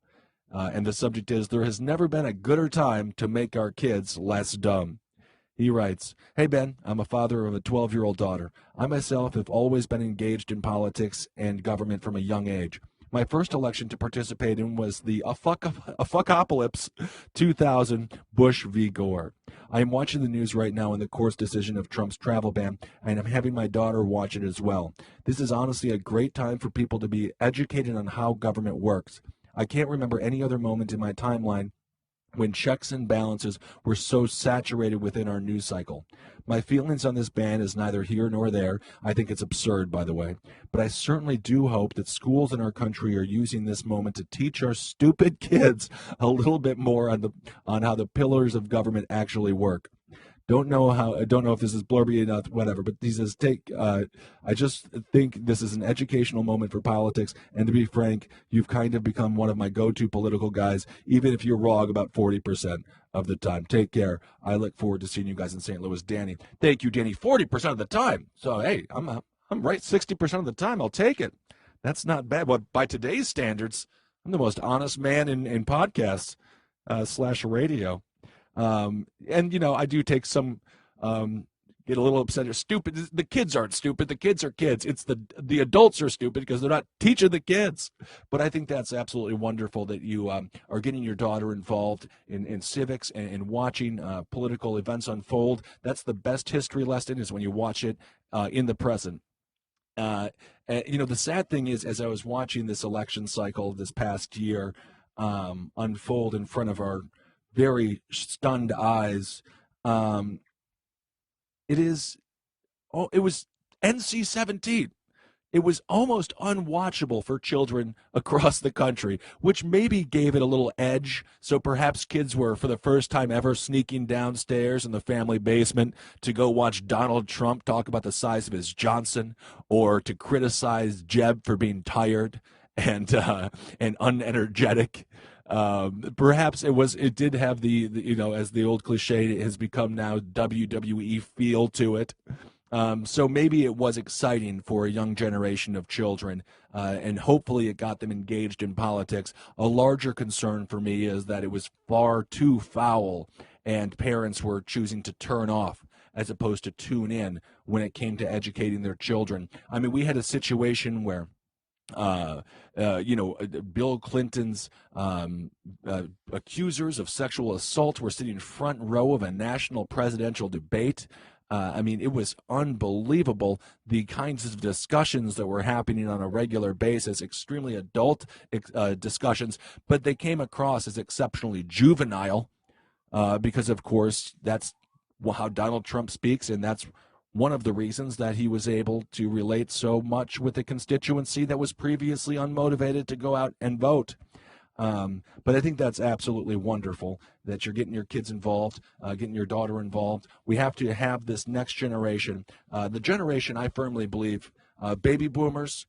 And the subject is, there has never been a gooder time to make our kids less dumb. He writes, "Hey, Ben, I'm a father of a 12-year-old daughter. I myself have always been engaged in politics and government from a young age. My first election to participate in was the Fuckopolis 2000 Bush v. Gore. I am watching the news right now in the court's decision of Trump's travel ban, and I'm having my daughter watch it as well. This is honestly a great time for people to be educated on how government works. I can't remember any other moment in my timeline when checks and balances were so saturated within our news cycle. My feelings on this ban is neither here nor there. I think it's absurd, by the way. But I certainly do hope that schools in our country are using this moment to teach our stupid kids a little bit more on how the pillars of government actually work. I don't know if this is blurby enough, whatever, but he says, I just think this is an educational moment for politics, and to be frank, you've kind of become one of my go-to political guys, even if you're wrong about 40% of the time. Take care. I look forward to seeing you guys in St. Louis." Danny. Thank you, Danny. 40% of the time. So, hey, I'm right 60% of the time. I'll take it. That's not bad. Well, by today's standards, I'm the most honest man in podcasts / radio. And I do take some, get a little upset. They're stupid. The kids aren't stupid. The kids are kids. It's the adults are stupid because they're not teaching the kids. But I think that's absolutely wonderful that you are getting your daughter involved in civics and watching political events unfold. That's the best history lesson, is when you watch it in the present. The sad thing is, as I was watching this election cycle this past year unfold in front of our very stunned eyes, it was NC-17. It was almost unwatchable for children across the country, which maybe gave it a little edge. So perhaps kids were, for the first time ever, sneaking downstairs in the family basement to go watch Donald Trump talk about the size of his Johnson, or to criticize Jeb for being tired and unenergetic. Perhaps it did have the as the old cliche has become now, WWE feel to it. So maybe it was exciting for a young generation of children, and hopefully it got them engaged in politics. A larger concern for me is that it was far too foul, and parents were choosing to turn off as opposed to tune in when it came to educating their children. I mean, we had a situation where Bill Clinton's accusers of sexual assault were sitting front row of a national presidential debate. I mean, it was unbelievable the kinds of discussions that were happening on a regular basis, extremely adult discussions, but they came across as exceptionally juvenile because, of course, that's how Donald Trump speaks, and that's one of the reasons that he was able to relate so much with a constituency that was previously unmotivated to go out and vote. But I think that's absolutely wonderful that you're getting your kids involved, getting your daughter involved. We have to have this next generation. The generation, I firmly believe, baby boomers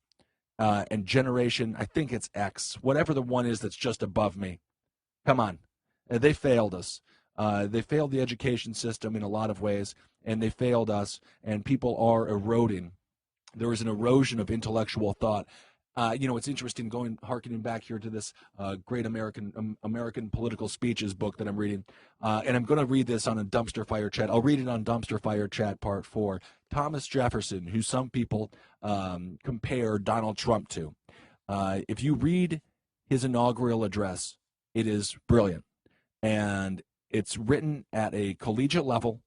and generation, I think it's X, whatever the one is that's just above me. Come on. They failed us. They failed the education system in a lot of ways, and they failed us, and people are eroding. There is an erosion of intellectual thought. It's interesting harkening back here to this great American political speeches book that I'm reading, and I'm going to read this on a Dumpster Fire Chat. I'll read it on Dumpster Fire Chat Part 4. Thomas Jefferson, who some people compare Donald Trump to. If you read his inaugural address, it is brilliant, and it's written at a collegiate level.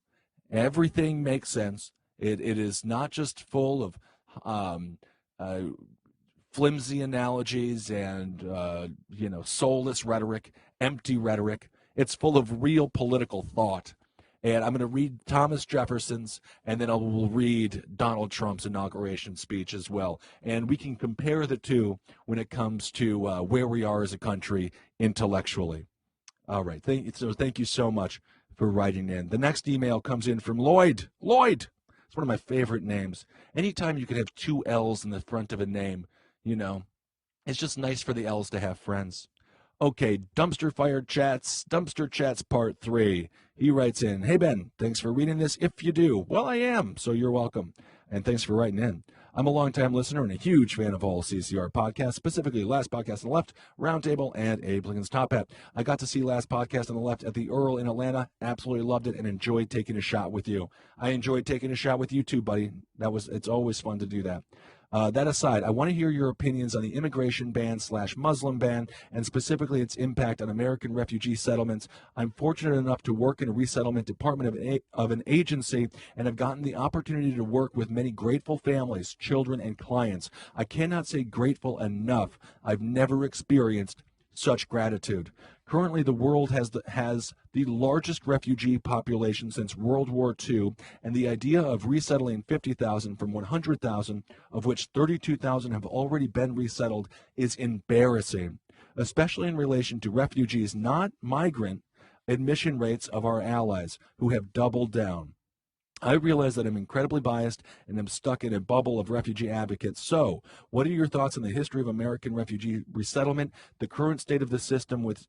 Everything makes sense. It is not just full of flimsy analogies and soulless rhetoric, empty rhetoric. It's full of real political thought. And I'm going to read Thomas Jefferson's, and then I will read Donald Trump's inauguration speech as well. And we can compare the two when it comes to where we are as a country intellectually. All right. Thank you so much for writing in. The next email comes in from Lloyd. Lloyd! It's one of my favorite names. Anytime you can have two L's in the front of a name, it's just nice for the L's to have friends. Okay, Dumpster Chats Part 3. He writes in, "Hey Ben, thanks for reading this. If you do, well, I am, so you're welcome. And thanks for writing in. I'm a longtime listener and a huge fan of all CCR podcasts, specifically Last Podcast on the Left, Roundtable, and Abe Lincoln's Top Hat. I got to see Last Podcast on the Left at the Earl in Atlanta. Absolutely loved it and enjoyed taking a shot with you. I enjoyed taking a shot with you too, buddy. It's always fun to do that. That aside, I want to hear your opinions on the immigration ban/Muslim ban, and specifically its impact on American refugee settlements. I'm fortunate enough to work in a resettlement department of an agency and have gotten the opportunity to work with many grateful families, children, and clients. I cannot say grateful enough. I've never experienced such gratitude. Currently, the world has the largest refugee population since World War II, and the idea of resettling 50,000 from 100,000, of which 32,000 have already been resettled, is embarrassing, especially in relation to refugees, not migrant, admission rates of our allies, who have doubled down. I realize that I'm incredibly biased and am stuck in a bubble of refugee advocates. So, what are your thoughts on the history of American refugee resettlement, the current state of the system with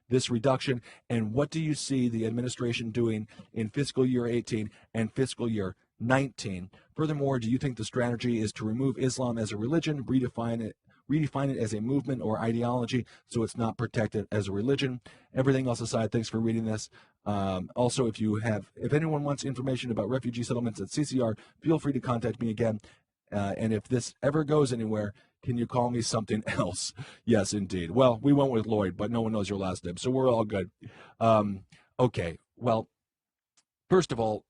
this reduction, and what do you see the administration doing in fiscal year 18 and fiscal year 19? Furthermore, do you think the strategy is to remove Islam as a religion, redefine it as a movement or ideology so it's not protected as a religion? Everything else aside, thanks for reading this. Also, if anyone wants information about refugee settlements at CCR, feel free to contact me again. And if this ever goes anywhere, can you call me something else? Yes, indeed. Well, we went with Lloyd, but no one knows your last name, so we're all good. Okay, well, first of all,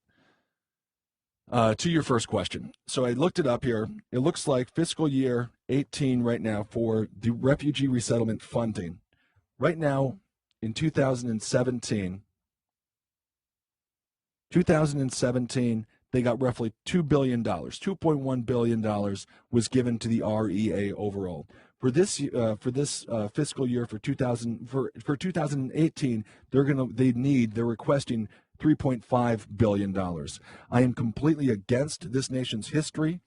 to your first question. So I looked it up here. It looks like fiscal year 18 right now for the refugee resettlement funding. Right now, in 2017, they got roughly $2 billion. $2.1 billion was given to the REA overall. For this fiscal year for 2018, they're requesting $3.5 billion. I am completely against this nation's history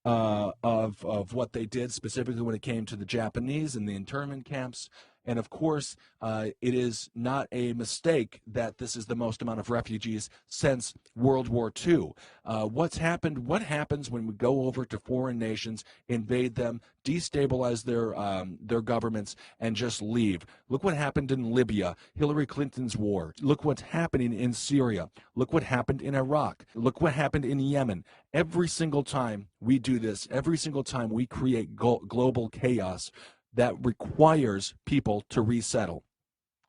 of what they did, specifically when it came to the Japanese and the internment camps And of course, it is not a mistake that this is the most amount of refugees since World War II. What's happened? What happens when we go over to foreign nations, invade them, destabilize their governments, and just leave? Look what happened in Libya, Hillary Clinton's war. Look what's happening in Syria. Look what happened in Iraq. Look what happened in Yemen. Every single time we do this, every single time we create global chaos, that requires people to resettle.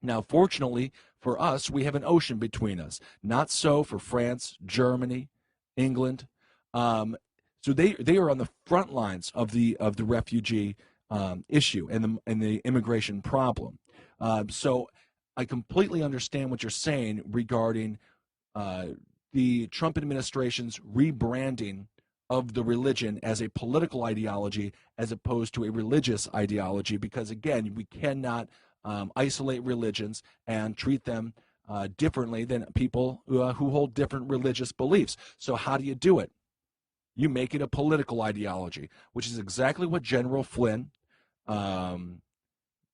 Now, fortunately for us, we have an ocean between us. Not so for France, Germany, England. So they are on the front lines of the refugee issue and the immigration problem. So I completely understand what you're saying regarding the Trump administration's rebranding of the religion as a political ideology as opposed to a religious ideology, because again, we cannot isolate religions and treat them differently than people who hold different religious beliefs. So how do you do it? You make it a political ideology, which is exactly what General Flynn,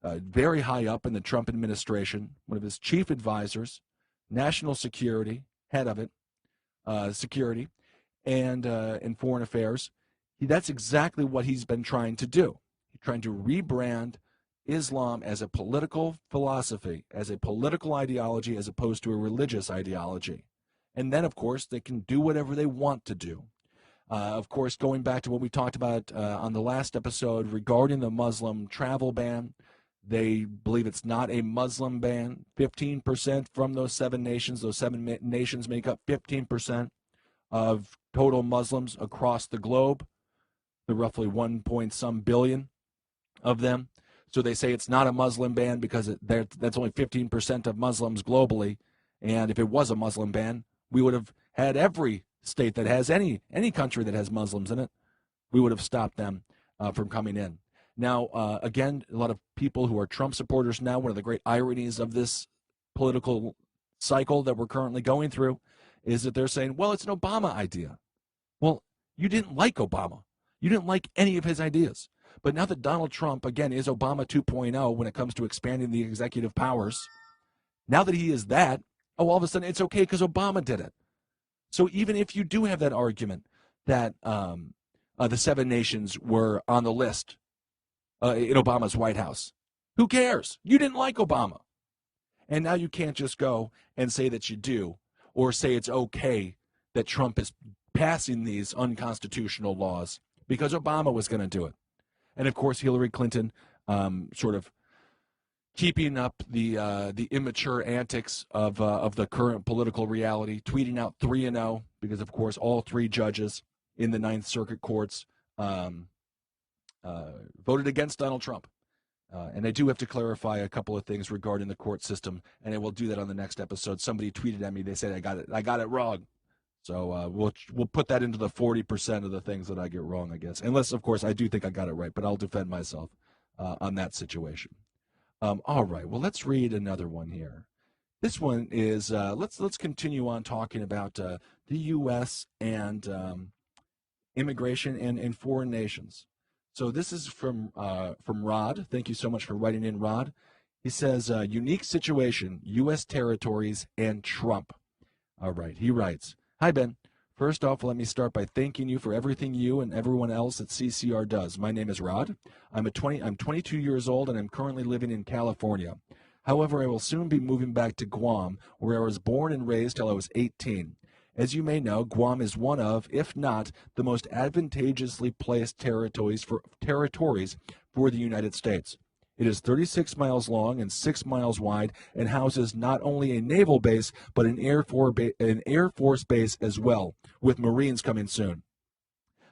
very high up in the Trump administration, one of his chief advisors, national security, head of it, security, and foreign affairs, that's exactly what he's been trying to do. He's trying to rebrand Islam as a political philosophy, as a political ideology, as opposed to a religious ideology. And then, of course, they can do whatever they want to do. Of course, going back to what we talked about on the last episode regarding the Muslim travel ban, they believe it's not a Muslim ban. 15% from those seven nations make up 15% of total Muslims across the globe, the roughly 1 point some billion of them. So they say it's not a Muslim ban because that's only 15% of Muslims globally. And if it was a Muslim ban, we would have had every state that has any country that has Muslims in it, we would have stopped them from coming in. Now, again, a lot of people who are Trump supporters now, one of the great ironies of this political cycle that we're currently going through is that they're saying, well, it's an Obama idea. Well, you didn't like Obama. You didn't like any of his ideas. But now that Donald Trump, again, is Obama 2.0 when it comes to expanding the executive powers, now that he is that, all of a sudden it's okay because Obama did it. So even if you do have that argument that the seven nations were on the list in Obama's White House, who cares? You didn't like Obama. And now you can't just go and say that you do, or say it's okay that Trump is passing these unconstitutional laws because Obama was going to do it. And of course, Hillary Clinton sort of keeping up the immature antics of the current political reality, tweeting out 3-0 because, of course, all three judges in the Ninth Circuit courts voted against Donald Trump. And I do have to clarify a couple of things regarding the court system, and I will do that on the next episode. Somebody tweeted at me; they said I got it wrong. So we'll put that into the 40% of the things that I get wrong, I guess. Unless, of course, I do think I got it right, but I'll defend myself on that situation. All right. Well, let's read another one here. This one is let's continue on talking about the U.S. and immigration and foreign nations. So this is from Rod. Thank you so much for writing in, Rod. He says, unique situation, U.S. territories and Trump. All right. He writes, hi, Ben. First off, let me start by thanking you for everything you and everyone else at CCR does. My name is Rod. I'm 22 years old, and I'm currently living in California. However, I will soon be moving back to Guam, where I was born and raised till I was 18. As you may know, Guam is one of, if not, the most advantageously placed territories for the United States. It is 36 miles long and 6 miles wide and houses not only a naval base, but an Air Force base as well, with Marines coming soon.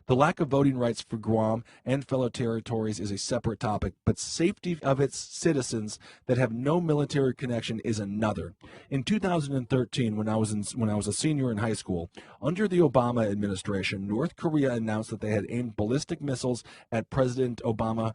The lack of voting rights for Guam and fellow territories is a separate topic, but safety of its citizens that have no military connection is another. In 2013, when I was a senior in high school, under the Obama administration, North Korea announced that they had aimed ballistic missiles at President Obama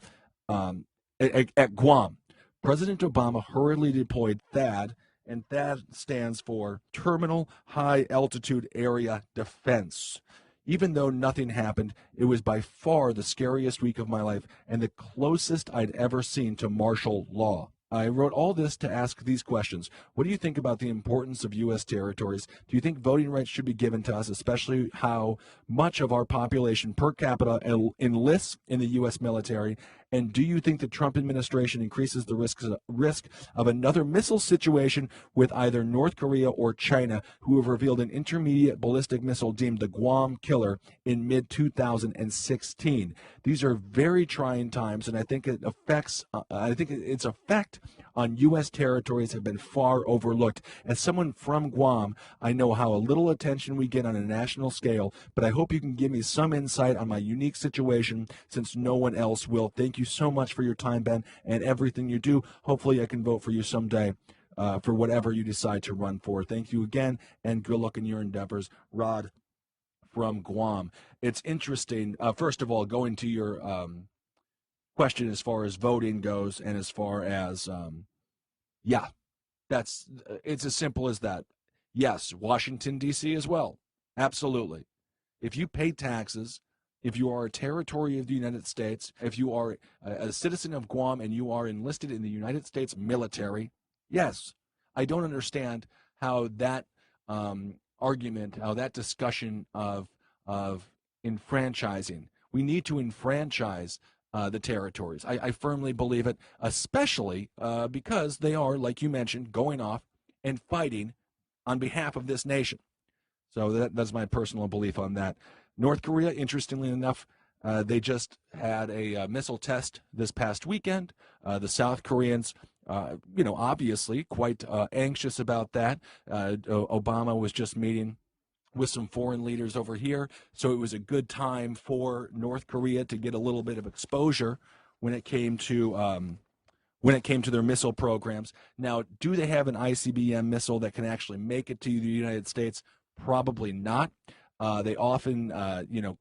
at Guam. President Obama hurriedly deployed THAAD, and THAAD stands for Terminal High Altitude Area Defense. Even though nothing happened, it was by far the scariest week of my life and the closest I'd ever seen to martial law. I wrote all this to ask these questions. What do you think about the importance of U.S. territories? Do you think voting rights should be given to us, especially how much of our population per capita enlists in the U.S. military? And do you think the Trump administration increases the risk of another missile situation with either North Korea or China, who have revealed an intermediate ballistic missile deemed the Guam killer in mid-2016? These are very trying times, and I think its effect on U.S. territories have been far overlooked. As someone from Guam, I know how little attention we get on a national scale, but I hope you can give me some insight on my unique situation, since no one else will. Thank you so much for your time, Ben, and everything you do. Hopefully I can vote for you someday for whatever you decide to run for. Thank you again, and good luck in your endeavors. Rod from Guam. It's interesting, first of all, going to your question as far as voting goes, and as far as it's as simple as that. Yes, Washington D.C. as well, absolutely. If you pay taxes, if you are a territory of the United States, if you are a citizen of Guam and you are enlisted in the United States military, yes. I don't understand how that argument, how that discussion of enfranchising. We need to enfranchise the territories. I firmly believe it, especially because they are, like you mentioned, going off and fighting on behalf of this nation. So that's my personal belief on that. North Korea, interestingly enough, they just had a missile test this past weekend. The South Koreans, obviously quite anxious about that. Obama was just meeting with some foreign leaders over here, so it was a good time for North Korea to get a little bit of exposure when it came to their missile programs. Now, do they have an ICBM missile that can actually make it to the United States? Probably not. They often,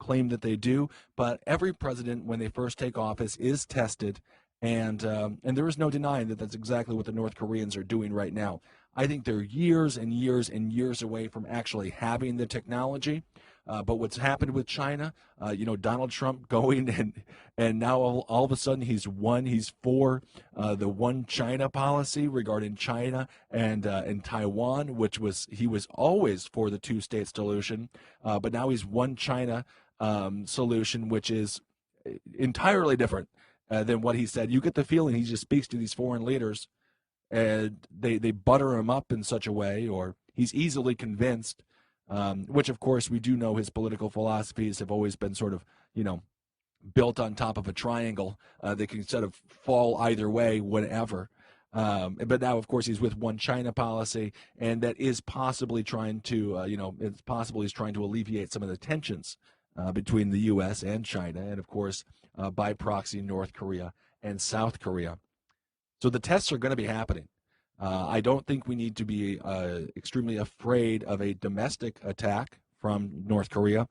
claim that they do, but every president, when they first take office, is tested, and there is no denying that that's exactly what the North Koreans are doing right now. I think they're years and years and years away from actually having the technology. But what's happened with China, Donald Trump going and now all of a sudden he's for the one China policy regarding China and Taiwan, he was always for the two-state solution, but now he's one China solution, which is entirely different than what he said. You get the feeling he just speaks to these foreign leaders and they butter him up in such a way, or he's easily convinced. Which, of course, we do know his political philosophies have always been sort of, built on top of a triangle. They can sort of fall either way, whatever. But now, of course, he's with one China policy, and that is possibly trying to, it's possible he's trying to alleviate some of the tensions between the U.S. and China, and, of course, by proxy, North Korea and South Korea. So the tests are going to be happening. I don't think we need to be extremely afraid of a domestic attack from North Korea,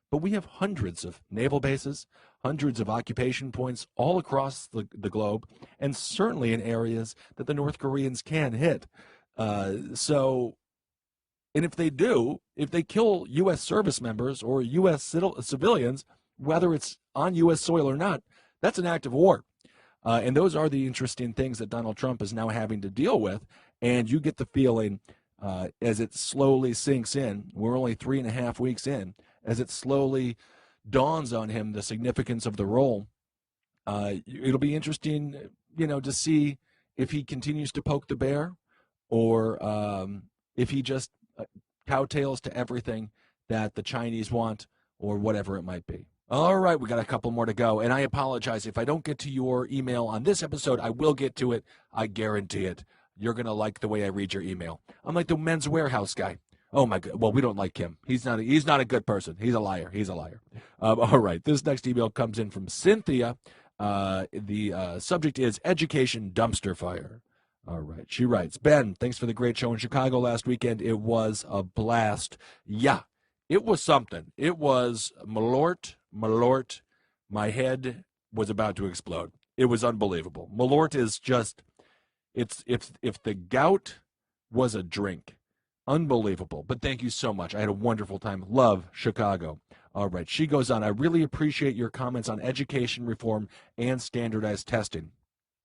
but we have hundreds of naval bases, hundreds of occupation points all across the globe, and certainly in areas that the North Koreans can hit. And if they kill U.S. service members or U.S. civilians, whether it's on U.S. soil or not, that's an act of war. And those are the interesting things that Donald Trump is now having to deal with. And you get the feeling as it slowly sinks in, we're only 3.5 weeks in, as it slowly dawns on him the significance of the role. It'll be interesting, to see if he continues to poke the bear or if he just cowtails to everything that the Chinese want or whatever it might be. All right, we got a couple more to go, and I apologize if I don't get to your email on this episode. I will get to it. I guarantee it. You're going to like the way I read your email. I'm like the Men's Warehouse guy. Oh, my God. Well, we don't like him. He's not a good person. He's a liar. All right, this next email comes in from Cynthia. The subject is Education Dumpster Fire. All right, she writes, Ben, thanks for the great show in Chicago last weekend. It was a blast. Yeah, it was something. It was Malort. My head was about to explode. It was unbelievable. Malort is just, if the gout was a drink, unbelievable. But thank you so much. I had a wonderful time. Love Chicago. All right, she goes on. I really appreciate your comments on education reform and standardized testing.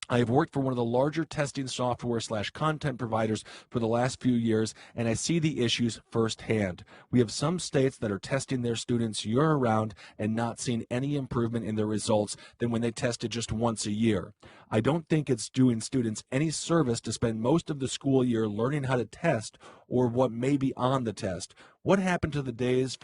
I have worked for one of the larger testing software / content providers for the last few years, and I see the issues firsthand. We have some states that are testing their students year-round and not seeing any improvement in their results than when they tested just once a year. I don't think it's doing students any service to spend most of the school year learning how to test or what may be on the test. What happened to the days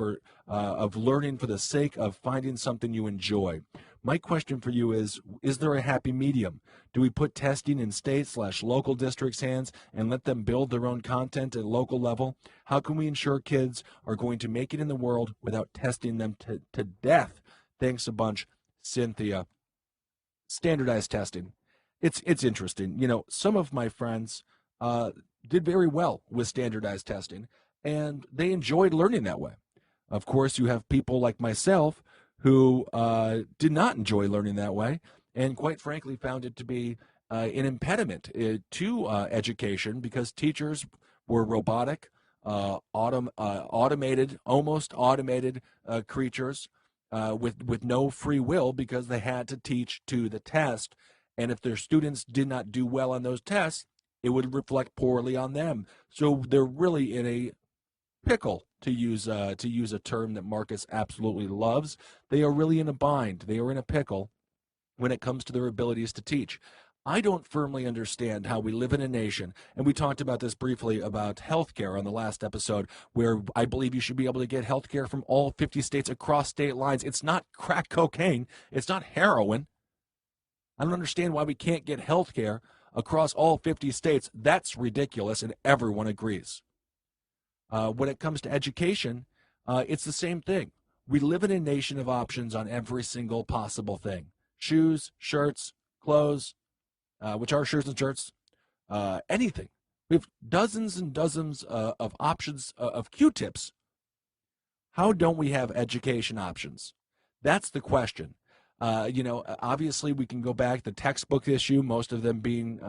of learning for the sake of finding something you enjoy? My question for you is there a happy medium? Do we put testing in state / local districts' hands and let them build their own content at local level? How can we ensure kids are going to make it in the world without testing them to death? Thanks a bunch, Cynthia. Standardized testing. It's interesting. You know, some of my friends did very well with standardized testing, and they enjoyed learning that way. Of course, you have people like myself who did not enjoy learning that way, and quite frankly found it to be an impediment to education because teachers were robotic, automated, almost automated creatures with no free will because they had to teach to the test, and if their students did not do well on those tests, it would reflect poorly on them. So they're really in a pickle, to use a term that Marcus absolutely loves. They are really in a bind. They are in a pickle when it comes to their abilities to teach. I don't firmly understand how we live in a nation, and we talked about this briefly about healthcare on the last episode, where I believe you should be able to get healthcare from all 50 states across state lines. It's not crack cocaine. It's not heroin. I don't understand why we can't get healthcare across all 50 states. That's ridiculous, and everyone agrees. When it comes to education, it's the same thing. We live in a nation of options on every single possible thing. Shoes, shirts, clothes, which are shoes and shirts, anything. We have dozens and dozens of options of Q-tips. How don't we have education options? That's the question. Obviously we can go back the textbook issue, most of them being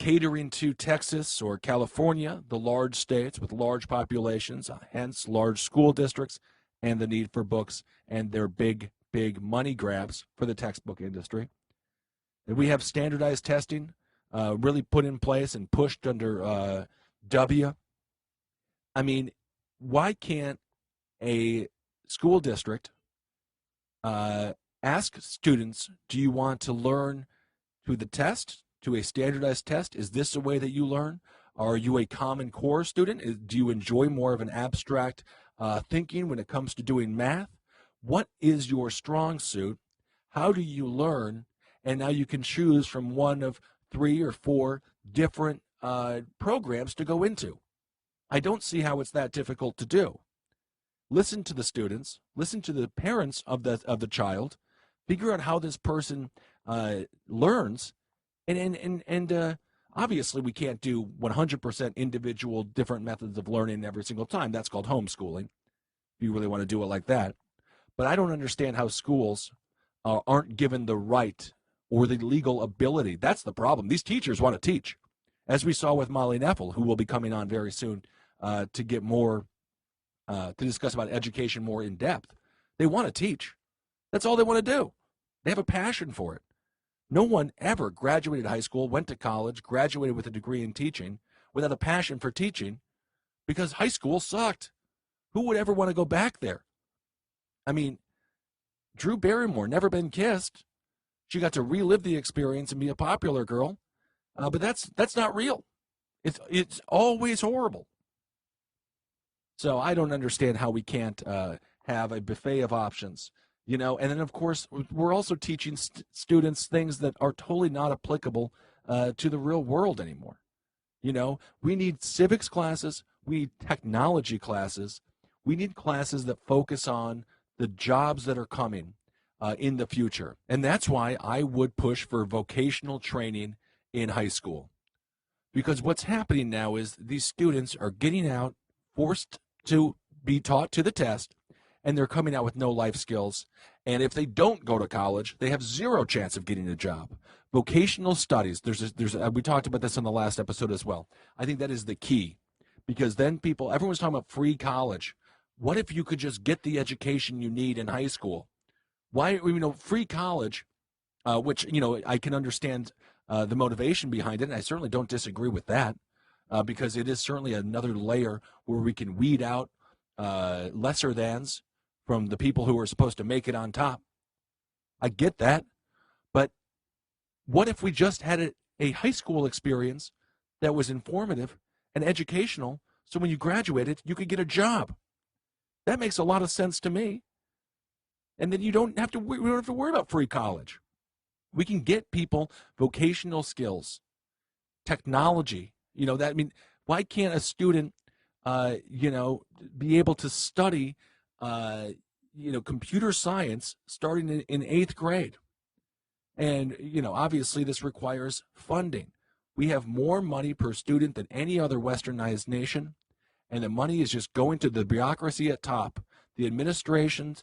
catering to Texas or California, the large states with large populations, hence large school districts, and the need for books and their big money grabs for the textbook industry. And we have standardized testing really put in place and pushed under W. I mean, why can't a school district ask students, do you want to learn to the test, to a standardized test? Is this the way that you learn? Are you a Common Core student? Do you enjoy more of an abstract thinking when it comes to doing math? What is your strong suit? How do you learn? And now you can choose from one of 3 or 4 different programs to go into. I don't see how it's that difficult to do. Listen to the students, listen to the parents of the child, figure out how this person learns, and obviously we can't do 100% individual different methods of learning every single time. That's called homeschooling, if you really want to do it like that. But I don't understand how schools aren't given the right or the legal ability. That's the problem. These teachers want to teach, as we saw with Molly Neffel, who will be coming on very soon to get more, to discuss about education more in depth. They want to teach. That's all they want to do. They have a passion for it. No one ever graduated high school, went to college, graduated with a degree in teaching without a passion for teaching because high school sucked. Who would ever want to go back there? I mean, Drew Barrymore, Never Been Kissed. She got to relive the experience and be a popular girl, but that's not real. It's always horrible. So I don't understand how we can't have a buffet of options, and then of course we're also teaching students things that are totally not applicable to the real world anymore. We need civics classes, we need technology classes, we need classes that focus on the jobs that are coming in the future. And that's why I would push for vocational training in high school. Because what's happening now is these students are getting out, forced to be taught to the test, and they're coming out with no life skills. And if they don't go to college, they have zero chance of getting a job. Vocational studies, we talked about this on the last episode as well. I think that is the key. Because then everyone's talking about free college. What if you could just get the education you need in high school? Why, free college which, I can understand the motivation behind it, and I certainly don't disagree with that, because it is certainly another layer where we can weed out lesser thans from the people who are supposed to make it on top. I get that, but what if we just had a high school experience that was informative and educational, so when you graduated, you could get a job? That makes a lot of sense to me. And then we don't have to worry about free college. We can get people vocational skills, technology. Why can't a student, be able to study, computer science starting in 8th grade? And, obviously this requires funding. We have more money per student than any other westernized nation, and the money is just going to the bureaucracy at top. The administrators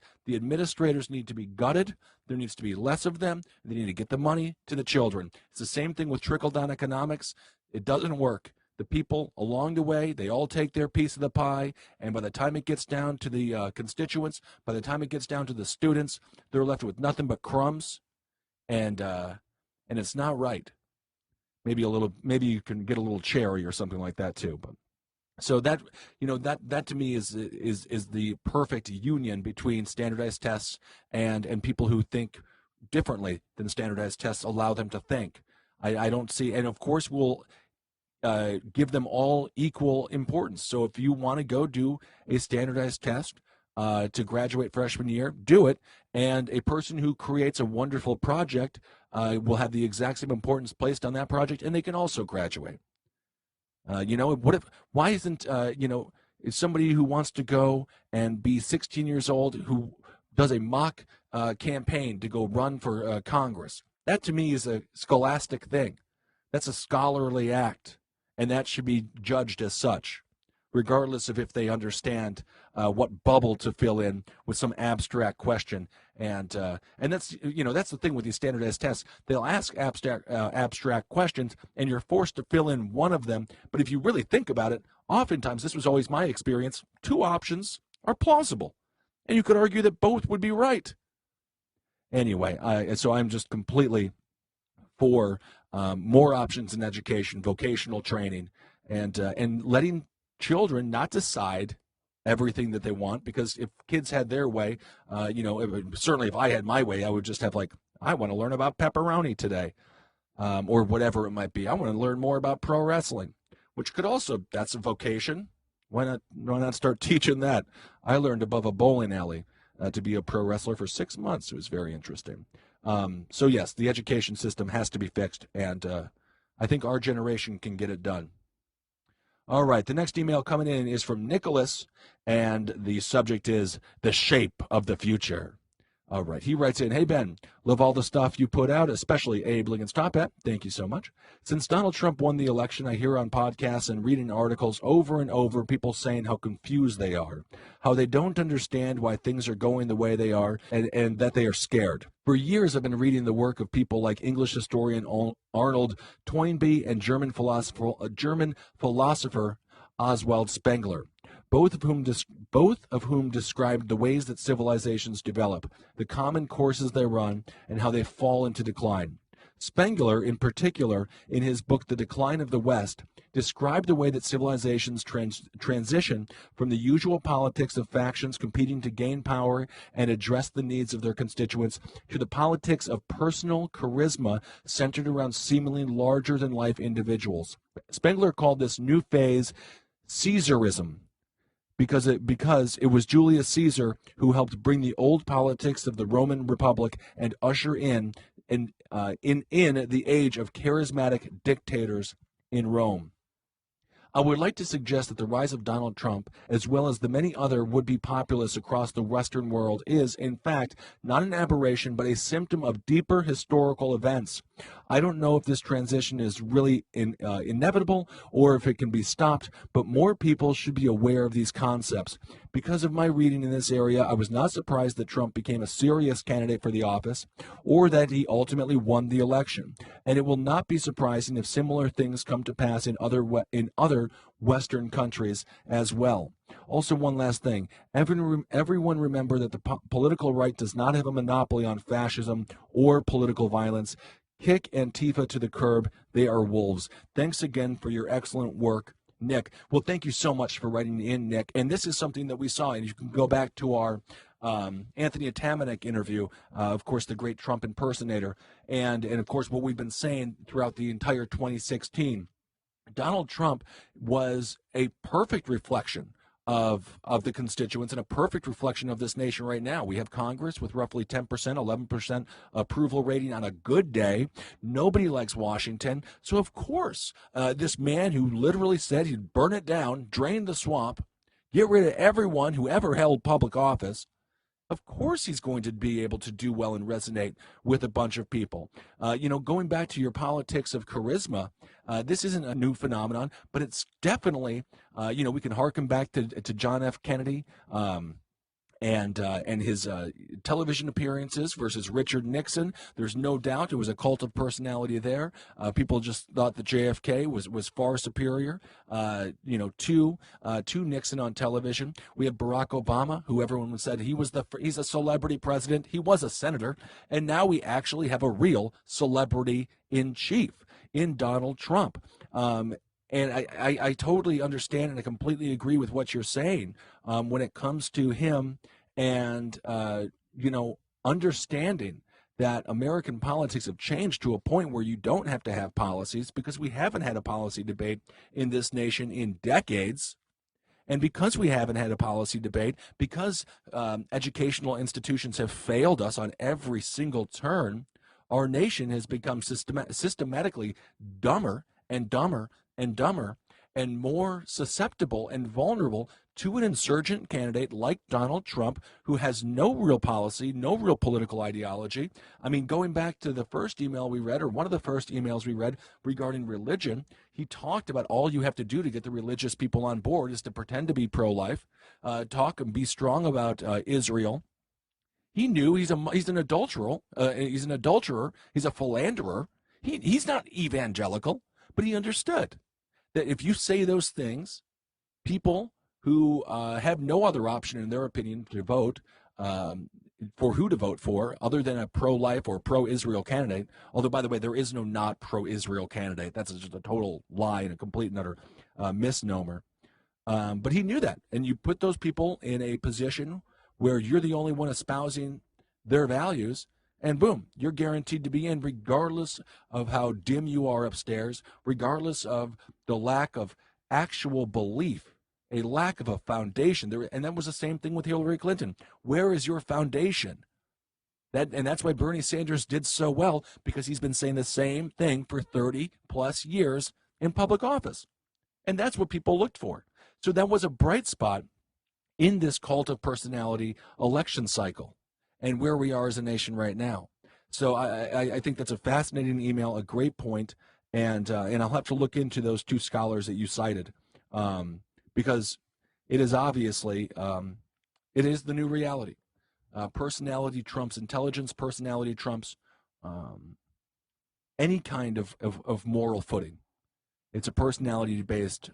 need to be gutted. There needs to be less of them. They need to get the money to the children. It's the same thing with trickle-down economics. It doesn't work. The people along the way, they all take their piece of the pie, and by the time it gets down to the constituents, by the time it gets down to the students, they're left with nothing but crumbs, and it's not right. Maybe you can get a little cherry or something like that too, but. So that to me is the perfect union between standardized tests and people who think differently than standardized tests allow them to think. I don't see, and of course we'll give them all equal importance. So if you want to go do a standardized test to graduate freshman year, do it. And a person who creates a wonderful project will have the exact same importance placed on that project, and they can also graduate. Why isn't, if somebody who wants to go and be 16 years old who does a mock campaign to go run for Congress, that to me is a scholastic thing. That's a scholarly act, and that should be judged as such, regardless of if they understand what bubble to fill in with some abstract question. And that's the thing with these standardized tests. They'll ask abstract questions, and you're forced to fill in one of them. But if you really think about it, oftentimes, this was always my experience, 2 options are plausible, and you could argue that both would be right. Anyway, so I'm just completely for more options in education, vocational training, and letting children not decide everything that they want, because if kids had their way, certainly if I had my way, I would just have I want to learn about pepperoni today, or whatever it might be. I want to learn more about pro wrestling, which could also, that's a vocation. Why not start teaching that? I learned above a bowling alley to be a pro wrestler for 6 months. It was very interesting. So yes, the education system has to be fixed, and I think our generation can get it done. All right, the next email coming in is from Nicholas, and the subject is the shape of the future. All right, he writes in, "Hey, Ben, love all the stuff you put out, especially Abe Lincoln's Top Hat. Thank you so much. Since Donald Trump won the election, I hear on podcasts and read in articles over and over people saying how confused they are, how they don't understand why things are going the way they are, and that they are scared. For years, I've been reading the work of people like English historian Arnold Toynbee and German philosopher Oswald Spengler, both of whom described the ways that civilizations develop, the common courses they run, and how they fall into decline. Spengler, in particular, in his book The Decline of the West, described the way that civilizations transition from the usual politics of factions competing to gain power and address the needs of their constituents to the politics of personal charisma centered around seemingly larger-than-life individuals. Spengler called this new phase Caesarism, because it was Julius Caesar who helped bring the old politics of the Roman Republic and usher in the age of charismatic dictators in Rome. I would like to suggest that the rise of Donald Trump, as well as the many other would-be populists across the Western world, is, in fact, not an aberration, but a symptom of deeper historical events. I don't know if this transition is really inevitable or if it can be stopped, but more people should be aware of these concepts. Because of my reading in this area, I was not surprised that Trump became a serious candidate for the office or that he ultimately won the election. And it will not be surprising if similar things come to pass in other Western countries as well. Also, one last thing. Everyone remember that the political right does not have a monopoly on fascism or political violence. Kick Antifa to the curb. They are wolves. Thanks again for your excellent work, Nick. Well, thank you so much for writing in, Nick. And this is something that we saw, and you can go back to our Anthony Atamanuik interview, of course, the great Trump impersonator, and of course, what we've been saying throughout the entire 2016. Donald Trump was a perfect reflection of the constituents and a perfect reflection of this nation right now. We have Congress with roughly 10%, 11% approval rating on a good day. Nobody likes Washington. So, of course, this man who literally said he'd burn it down, drain the swamp, get rid of everyone who ever held public office, of course he's going to be able to do well and resonate with a bunch of people. Going back to your politics of charisma, this isn't a new phenomenon, but it's definitely, we can harken back to John F. Kennedy, and his television appearances versus Richard Nixon. There's no doubt it was a cult of personality there. People just thought that JFK was far superior, to Nixon on television. We have Barack Obama, who everyone said he's a celebrity president. He was a senator, and now we actually have a real celebrity in chief in Donald Trump. And I totally understand and I completely agree with what you're saying when it comes to him and, understanding that American politics have changed to a point where you don't have to have policies because we haven't had a policy debate in this nation in decades. And because we haven't had a policy debate, because educational institutions have failed us on every single turn, our nation has become systematically dumber and dumber and dumber and more susceptible and vulnerable to an insurgent candidate like Donald Trump, who has no real policy, no real political ideology. I mean, going back to the first email we read, or one of the first emails we read regarding religion, he talked about all you have to do to get the religious people on board is to pretend to be pro-life, talk and be strong about Israel. He knew he's an adulterer. He's a philanderer. He's not evangelical, but he understood that if you say those things, people who have no other option, in their opinion, to vote for who to vote for other than a pro-life or pro-Israel candidate, although, by the way, there is no not pro-Israel candidate. That's just a total lie and a complete and utter misnomer. But he knew that. And you put those people in a position where you're the only one espousing their values, and boom, you're guaranteed to be in regardless of how dim you are upstairs, regardless of the lack of actual belief, a lack of a foundation. And that was the same thing with Hillary Clinton. Where is your foundation? And that's why Bernie Sanders did so well, because he's been saying the same thing for 30 plus years in public office. And that's what people looked for. So that was a bright spot in this cult of personality election cycle and where we are as a nation right now. So I think that's a fascinating email, a great point, and I'll have to look into those two scholars that you cited, because it is obviously, it is the new reality. Personality trumps intelligence, personality trumps any kind of moral footing. It's a personality-based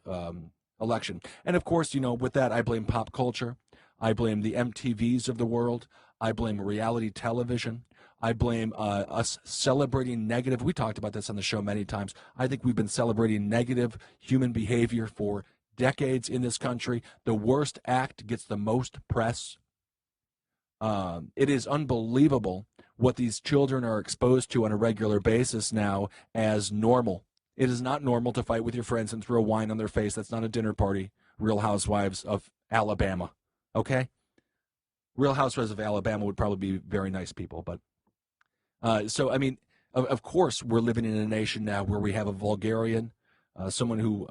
election. And of course, with that, I blame pop culture. I blame the MTVs of the world. I blame reality television. I blame us celebrating negative. We talked about this on the show many times. I think we've been celebrating negative human behavior for decades in this country. The worst act gets the most press. It is unbelievable what these children are exposed to on a regular basis now as normal. It is not normal to fight with your friends and throw wine on their face. That's not a dinner party. Real Housewives of Alabama. Okay? Real Housewives of Alabama would probably be very nice people. But of course, we're living in a nation now where we have a vulgarian, someone who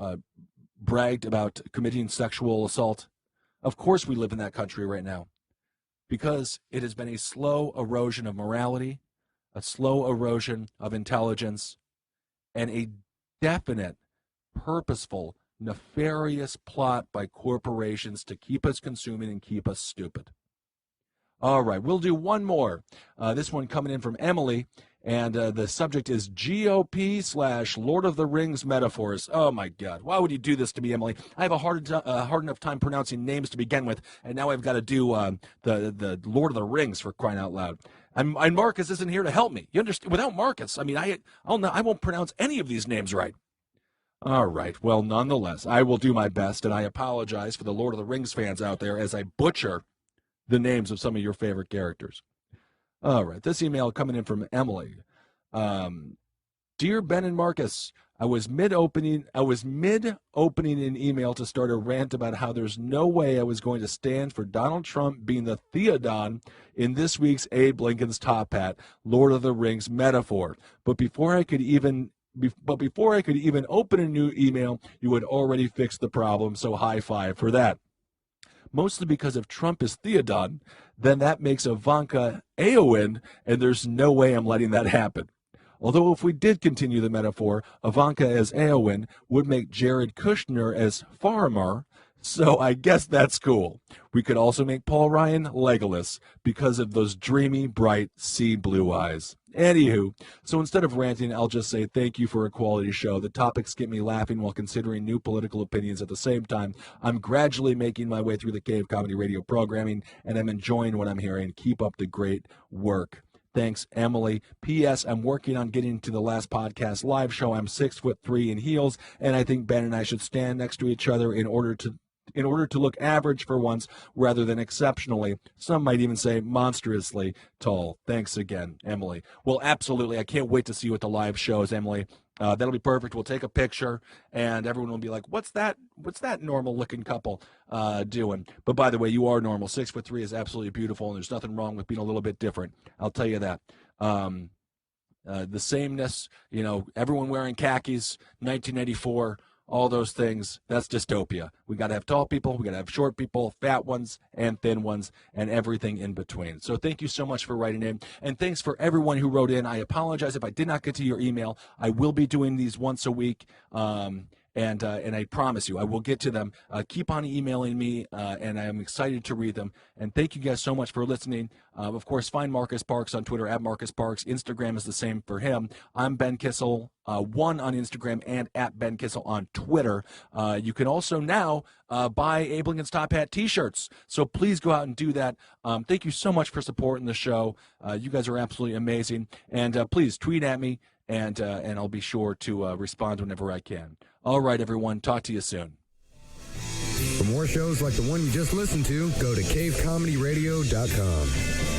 bragged about committing sexual assault. Of course, we live in that country right now, because it has been a slow erosion of morality, a slow erosion of intelligence, and a definite, purposeful, nefarious plot by corporations to keep us consuming and keep us stupid. All right, we'll do one more. This one coming in from Emily, and the subject is GOP / Lord of the Rings metaphors. Oh my God, why would you do this to me, Emily? I have a hard enough time pronouncing names to begin with, and now I've got to do the Lord of the Rings, for crying out loud. And Marcus isn't here to help me. You understand? Without Marcus, I mean, I won't pronounce any of these names right. All right, well, nonetheless, I will do my best, and I apologize for the Lord of the Rings fans out there as I butcher the names of some of your favorite characters. All right, this email coming in from Emily. Dear Ben and Marcus, I was mid-opening an email to start a rant about how there's no way I was going to stand for Donald Trump being the Theodon in this week's Abe Lincoln's Top Hat, Lord of the Rings metaphor. But before I could even open a new email, you had already fixed the problem, so high five for that. Mostly because if Trump is Theodon, then that makes Ivanka Eowyn, and there's no way I'm letting that happen. Although if we did continue the metaphor, Ivanka as Eowyn would make Jared Kushner as Faramir, so I guess that's cool. We could also make Paul Ryan Legolas because of those dreamy, bright, sea blue eyes. Anywho, so instead of ranting, I'll just say thank you for a quality show. The topics get me laughing while considering new political opinions at the same time. I'm gradually making my way through the Cave Comedy Radio programming, and I'm enjoying what I'm hearing. Keep up the great work. Thanks, Emily. P.S. I'm working on getting to the last podcast live show. I'm 6'3" in heels, and I think Ben and I should stand next to each other in order to look average for once rather than exceptionally, some might even say monstrously tall. Thanks again, Emily. Well, absolutely. I can't wait to see you at the live shows, Emily. That'll be perfect. We'll take a picture, and everyone will be like, what's that normal-looking couple doing? But by the way, you are normal. 6'3" is absolutely beautiful, and there's nothing wrong with being a little bit different. I'll tell you that. The sameness, everyone wearing khakis, 1984, all those things, that's dystopia. We got to have tall people, we got to have short people, fat ones and thin ones, and everything in between. So thank you so much for writing in, and thanks for everyone who wrote in. I apologize if I did not get to your email. I will be doing these once a week, and I promise you I will get to them. Keep on emailing me, and I am excited to read them. And thank you guys so much for listening. Of course, find Marcus Parks on Twitter at Marcus Parks. Instagram is the same for him. I'm Ben Kissel, 1 on Instagram and at Ben Kissel on Twitter. You can also now buy Abe Lincoln's Top Hat t-shirts. So please go out and do that. Thank you so much for supporting the show. You guys are absolutely amazing. And please tweet at me, and I'll be sure to respond whenever I can. All right, everyone. Talk to you soon. For more shows like the one you just listened to, go to cavecomedyradio.com.